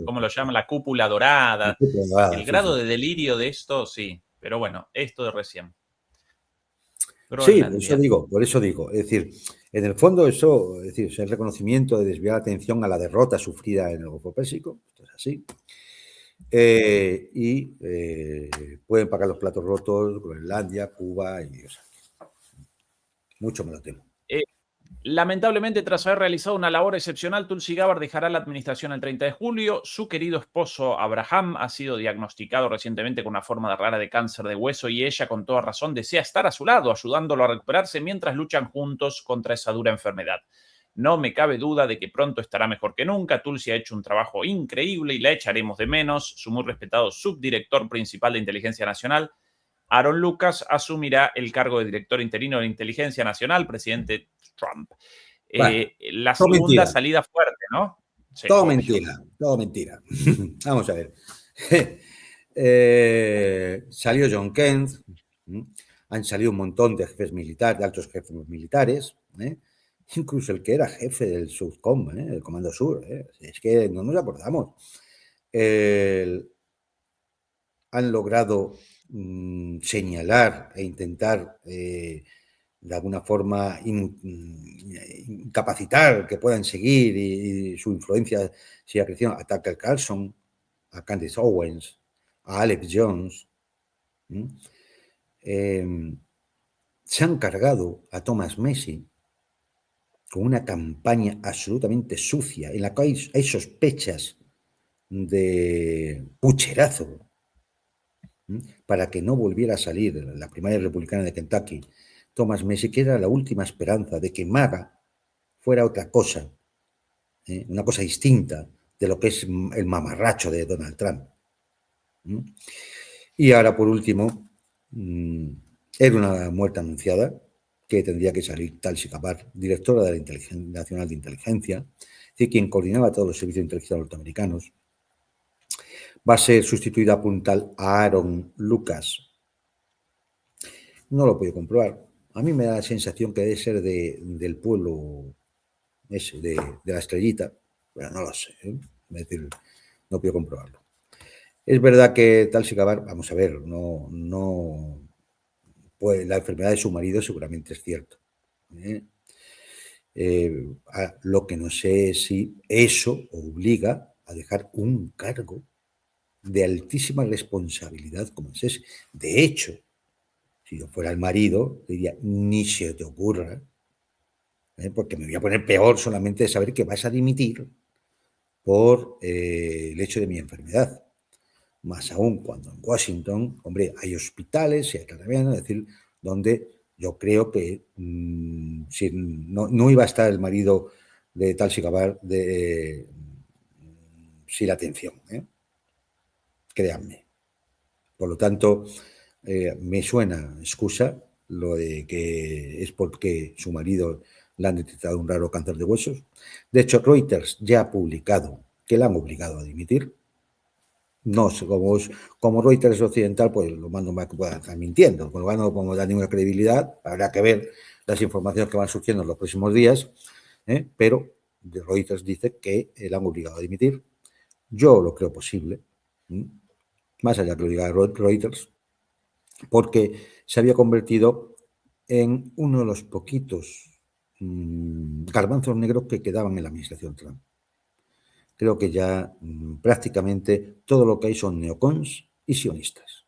¿cómo lo llaman? La cúpula dorada. El grado de delirio de esto, sí. Pero bueno, esto de recién. Sí, Groenlandia. por eso digo. Es decir, en el fondo eso, es decir, es el reconocimiento de desviar la atención a la derrota sufrida en el Golfo Pérsico. Esto es así. Pueden pagar los platos rotos Groenlandia, Cuba y mucho me lo temo. Lamentablemente, tras haber realizado una labor excepcional, Tulsi Gabbard dejará la administración el 30 de julio. Su querido esposo Abraham ha sido diagnosticado recientemente con una forma rara de cáncer de hueso y ella, con toda razón, desea estar a su lado, ayudándolo a recuperarse mientras luchan juntos contra esa dura enfermedad. No me cabe duda de que pronto estará mejor que nunca. Tulsi ha hecho un trabajo increíble y la echaremos de menos. Su muy respetado subdirector principal de Inteligencia Nacional, Aaron Lucas, asumirá el cargo de director interino de Inteligencia Nacional, presidente Trump. Bueno, La todo segunda mentira. salida fuerte, ¿no? Sí, Todo obvio. mentira, todo mentira. Vamos a ver. Salió John Kent, han salido un montón de jefes militares, de altos jefes militares, incluso el que era jefe del SURCOM, el Comando Sur. Es que no nos acordamos. Han logrado señalar e intentar de alguna forma incapacitar que puedan seguir y su influencia siga creciendo a Tucker Carlson, a Candace Owens, a Alex Jones. Se han cargado a Thomas Messi con una campaña absolutamente sucia en la que hay sospechas de pucherazo para que no volviera a salir la primaria republicana de Kentucky Thomas Messi, que era la última esperanza de que MAGA fuera otra cosa, una cosa distinta de lo que es el mamarracho de Donald Trump. Y ahora, por último, era una muerte anunciada, que tendría que salir Tulsi Gabbard, directora de la Nacional de Inteligencia, es decir, quien coordinaba todos los servicios de inteligencia norteamericanos. Va a ser sustituida puntal a Aaron Lucas. No lo puedo comprobar. A mí me da la sensación que debe ser del pueblo ese, de la Estrellita, pero no lo sé. Es decir, no puedo comprobarlo. Es verdad que Tulsi Gabbard, vamos a ver, pues la enfermedad de su marido seguramente es cierto. Lo que no sé es si eso obliga a dejar un cargo de altísima responsabilidad como es ese. De hecho, si yo fuera el marido, diría, ni se te ocurra, porque me voy a poner peor solamente de saber que vas a dimitir por el hecho de mi enfermedad. Más aún cuando en Washington, hombre, hay hospitales y hay tratamientos, es decir, donde yo creo que si no iba a estar el marido de Tulsi Gabbard sin atención, créanme. Por lo tanto, me suena excusa lo de que es porque su marido le han detectado un raro cáncer de huesos. De hecho, Reuters ya ha publicado que la han obligado a dimitir. No sé, como Reuters occidental, pues lo mando más que pueda estar mintiendo, con lo cual no podemos dar ninguna credibilidad. Habrá que ver las informaciones que van surgiendo en los próximos días, pero Reuters dice que la han obligado a dimitir. Yo lo creo posible, más allá que lo diga Reuters, porque se había convertido en uno de los poquitos garbanzos negros que quedaban en la administración Trump. creo que ya prácticamente todo lo que hay son neocons y sionistas.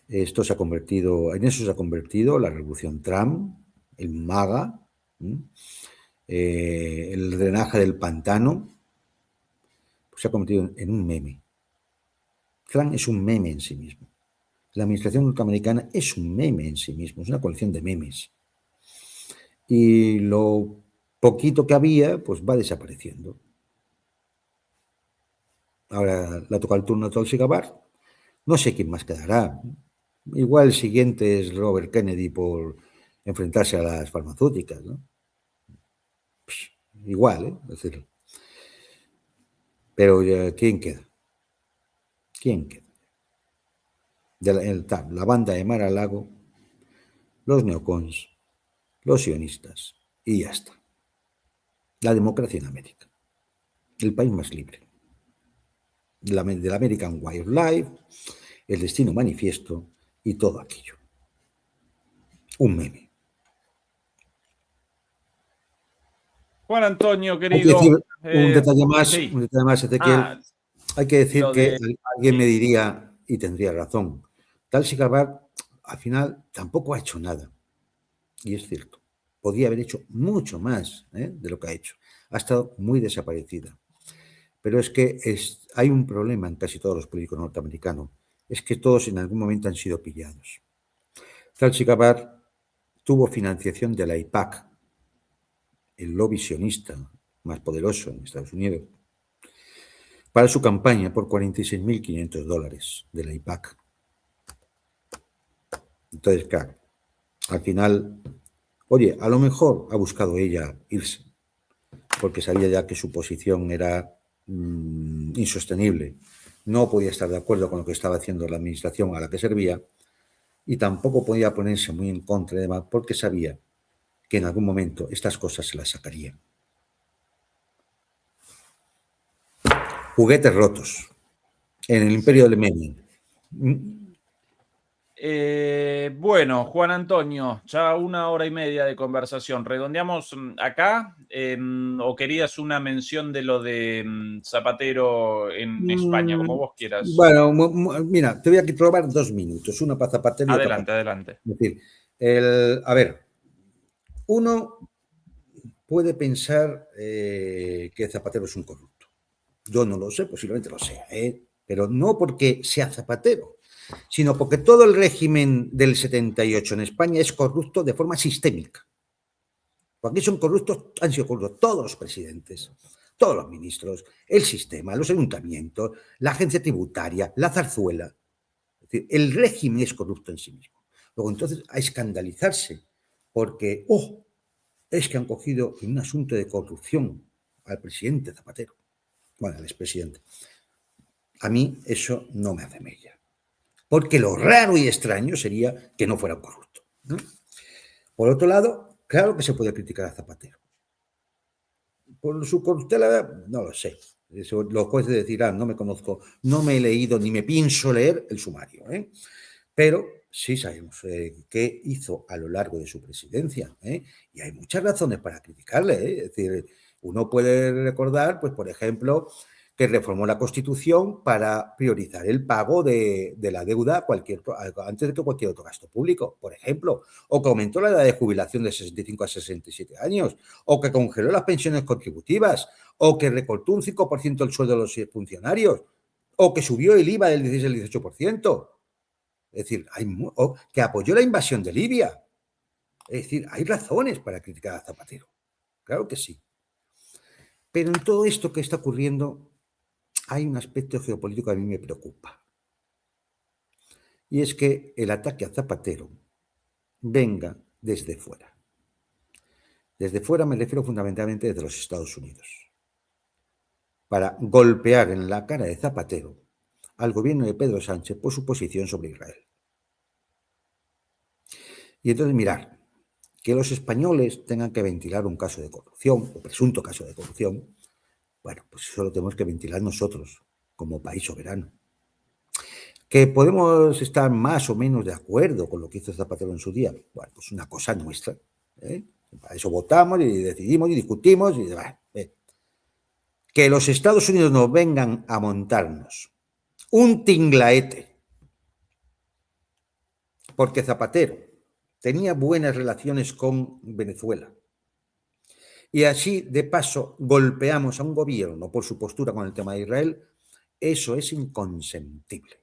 En eso se ha convertido la revolución Trump, el MAGA, el drenaje del pantano, pues se ha convertido en un meme. Trump es un meme en sí mismo. La administración norteamericana es un meme en sí mismo, es una colección de memes. Y lo poquito que había, pues va desapareciendo. Ahora le toca el turno a Tulsi Gabbard. No sé quién más quedará. Igual el siguiente es Robert Kennedy por enfrentarse a las farmacéuticas, ¿no? Pues, igual, ¿eh? Es decir, pero ¿quién queda? ¿Quién queda? La banda de Mar-a-Lago, los neocons, los sionistas, y ya está. La democracia en América, el país más libre. Del American Way of Life, el destino manifiesto y todo aquello. Un meme. Juan Antonio, Hay que querido. decir un detalle más, Ezequiel. Ah, Hay que decir lo que de- alguien me diría, y tendría razón, Tulsi Gabbard al final tampoco ha hecho nada. Y es cierto, podía haber hecho mucho más de lo que ha hecho. Ha estado muy desaparecida. Pero es que hay un problema en casi todos los políticos norteamericanos. Es que todos en algún momento han sido pillados. Tulsi Gabbard tuvo financiación de la AIPAC, el lobby sionista más poderoso en Estados Unidos, para su campaña por $46.500 de la AIPAC. Entonces, claro, al final, oye, a lo mejor ha buscado ella irse, porque sabía ya que su posición era insostenible. No podía estar de acuerdo con lo que estaba haciendo la administración a la que servía y tampoco podía ponerse muy en contra de demás porque sabía que en algún momento estas cosas se las sacarían. Juguetes rotos en el imperio del meme. Bueno, Juan Antonio, ya 1 hora y media de conversación. ¿Redondeamos acá? ¿O querías una mención de lo de Zapatero en España? Como vos quieras. Bueno, mira, te voy a robar 2 minutos, una para Zapatero y otra Adelante, para... adelante. Es decir, a ver, uno puede pensar que Zapatero es un corrupto. Yo no lo sé, posiblemente lo sea, pero no porque sea Zapatero, sino porque todo el régimen del 78 en España es corrupto de forma sistémica. Porque aquí son corruptos, han sido corruptos todos los presidentes, todos los ministros, el sistema, los ayuntamientos, la agencia tributaria, la zarzuela. Es decir, el régimen es corrupto en sí mismo. Luego, entonces, a escandalizarse porque, es que han cogido en un asunto de corrupción al presidente Zapatero, bueno, al expresidente. A mí eso no me hace mella. Porque lo raro y extraño sería que no fuera corrupto, ¿no? Por otro lado, claro que se puede criticar a Zapatero. Por su corruptela, no lo sé. Eso, los jueces dirán, no me conozco, no me he leído ni me pienso leer el sumario, pero sí sabemos qué hizo a lo largo de su presidencia, y hay muchas razones para criticarle. Es decir, uno puede recordar, pues, por ejemplo, que reformó la Constitución para priorizar el pago de la deuda antes de que cualquier otro gasto público, por ejemplo, o que aumentó la edad de jubilación de 65 a 67 años, o que congeló las pensiones contributivas, o que recortó un 5% el sueldo de los funcionarios, o que subió el IVA del 16 al 18%. Es decir, que apoyó la invasión de Libia. Es decir, hay razones para criticar a Zapatero. Claro que sí. Pero en todo esto que está ocurriendo hay un aspecto geopolítico que a mí me preocupa. Y es que el ataque a Zapatero venga desde fuera. Desde fuera me refiero fundamentalmente desde los Estados Unidos. Para golpear en la cara de Zapatero al gobierno de Pedro Sánchez por su posición sobre Israel. Y entonces, mirar, que los españoles tengan que ventilar un caso de corrupción, o presunto caso de corrupción, bueno, pues eso lo tenemos que ventilar nosotros, como país soberano. Que podemos estar más o menos de acuerdo con lo que hizo Zapatero en su día, bueno, pues una cosa nuestra, Para eso votamos y decidimos y discutimos y demás. que los Estados Unidos nos vengan a montarnos un tinglaete, porque Zapatero tenía buenas relaciones con Venezuela, y así, de paso, golpeamos a un gobierno por su postura con el tema de Israel, eso es inconsentible.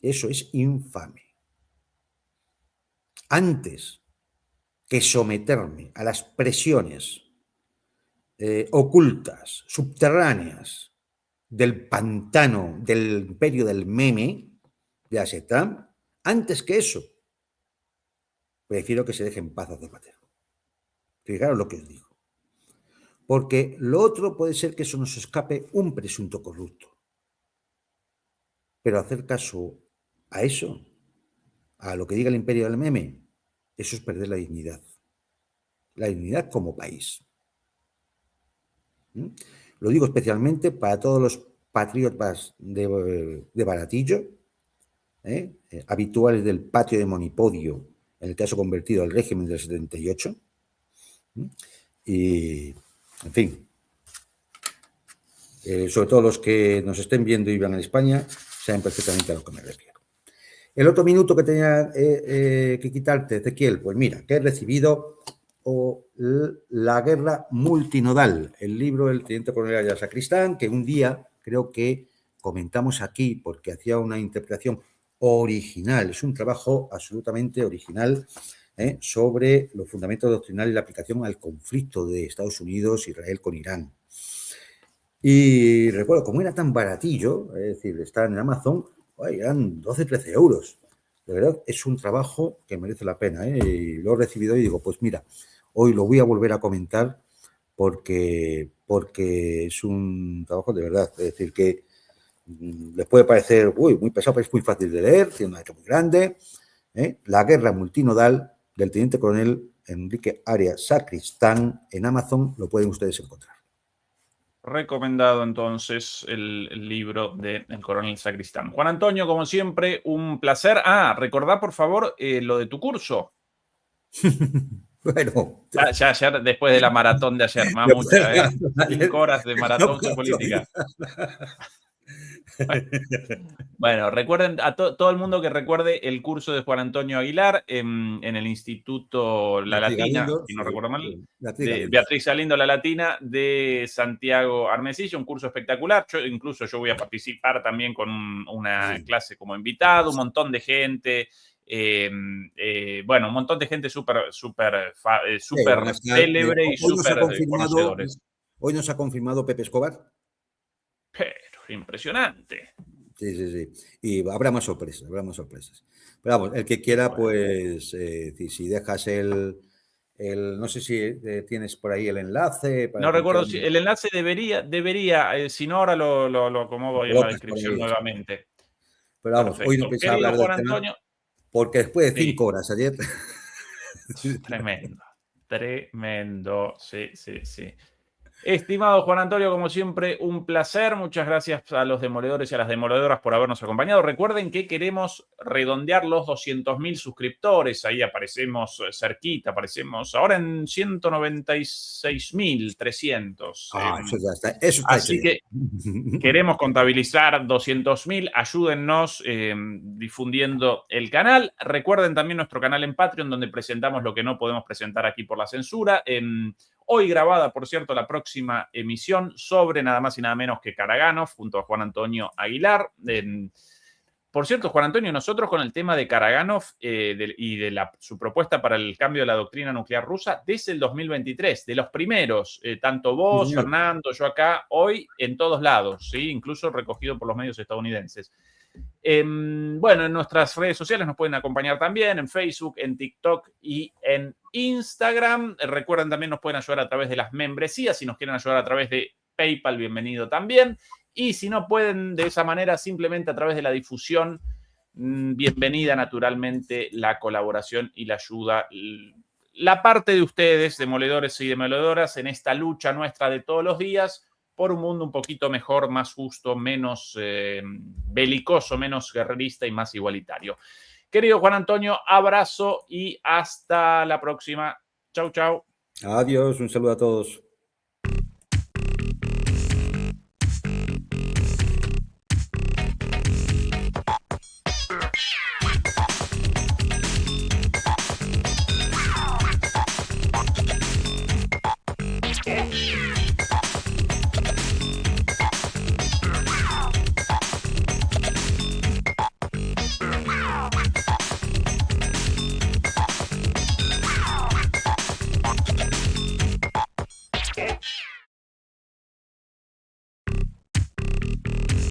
Eso es infame. Antes que someterme a las presiones ocultas, subterráneas, del pantano, del imperio del meme de Asetán, antes que eso, prefiero que se deje en paz a Zapatero. Fijaros lo que os digo. Porque lo otro puede ser que eso nos escape un presunto corrupto. Pero hacer caso a eso, a lo que diga el imperio del meme, eso es perder la dignidad. La dignidad como país. Lo digo especialmente para todos los patriotas de Baratillo, habituales del patio de Monipodio, en el caso convertido al régimen del 78. Y, en fin, sobre todo los que nos estén viendo y vivan en España, saben perfectamente a lo que me refiero. El otro minuto que tenía que quitarte, Ezequiel, pues mira, que he recibido La guerra multinodal, el libro del teniente coronel Ayala Sacristán, que un día creo que comentamos aquí porque hacía una interpretación original, es un trabajo absolutamente original sobre los fundamentos doctrinales y la aplicación al conflicto de Estados Unidos e Israel con Irán. Y recuerdo, como era tan baratillo, es decir, está en Amazon, eran 12-13 euros. De verdad, es un trabajo que merece la pena, y lo he recibido y digo, pues mira, hoy lo voy a volver a comentar porque es un trabajo de verdad. Es decir, que les puede parecer muy pesado, pero es muy fácil de leer, tiene una letra muy grande. La guerra multinodal del teniente coronel Enrique Arias Sacristán, en Amazon lo pueden ustedes encontrar. Recomendado entonces el libro del coronel Sacristán. Juan Antonio, como siempre, un placer. Recordá por favor lo de tu curso. Bueno, ya ayer, después de la maratón de ayer, más mucha, 5 horas de maratón geopolítica. Bueno, recuerden a todo el mundo que recuerde el curso de Juan Antonio Aguilar en el Instituto La Latina, Galindo, si no recuerdo mal, de Beatriz Galindo La Latina, de Santiago Armesillo, un curso espectacular. Yo voy a participar también con una clase como invitado, un montón de gente. Un montón de gente súper célebre y súper conocedores. Hoy nos ha confirmado Pepe Escobar. Pero impresionante. Sí. Y habrá más sorpresas. Pero vamos, el que quiera, pues, si dejas no sé si tienes por ahí el enlace. No recuerdo si el enlace debería, si no ahora lo acomodo ahí en la descripción nuevamente. Pero vamos, hoy no pensaba hablar del tema, porque después de 5 horas ayer. Tremendo, sí. Estimado Juan Antonio, como siempre, un placer. Muchas gracias a los demoledores y a las demoledoras por habernos acompañado. Recuerden que queremos redondear los 200.000 suscriptores. Ahí aparecemos cerquita, aparecemos ahora en 196.300. Eso ya está. Eso está. Así que queremos contabilizar 200.000. Ayúdennos difundiendo el canal. Recuerden también nuestro canal en Patreon, donde presentamos lo que no podemos presentar aquí por la censura. Hoy grabada, por cierto, la próxima emisión sobre nada más y nada menos que Karaganov, junto a Juan Antonio Aguilar. Por cierto, Juan Antonio, nosotros con el tema de Karaganov y de su propuesta para el cambio de la doctrina nuclear rusa desde el 2023, de los primeros, tanto vos, Fernando, yo acá, hoy en todos lados, ¿sí? Incluso recogido por los medios estadounidenses. En nuestras redes sociales nos pueden acompañar también, en Facebook, en TikTok y en Instagram. Recuerden, también nos pueden ayudar a través de las membresías. Si nos quieren ayudar a través de PayPal, bienvenido también. Y si no pueden de esa manera, simplemente a través de la difusión, bienvenida naturalmente la colaboración y la ayuda. La parte de ustedes, demoledores y demoledoras, en esta lucha nuestra de todos los días por un mundo un poquito mejor, más justo, menos belicoso, menos guerrerista y más igualitario. Querido Juan Antonio, abrazo y hasta la próxima. Chau. Adiós, un saludo a todos.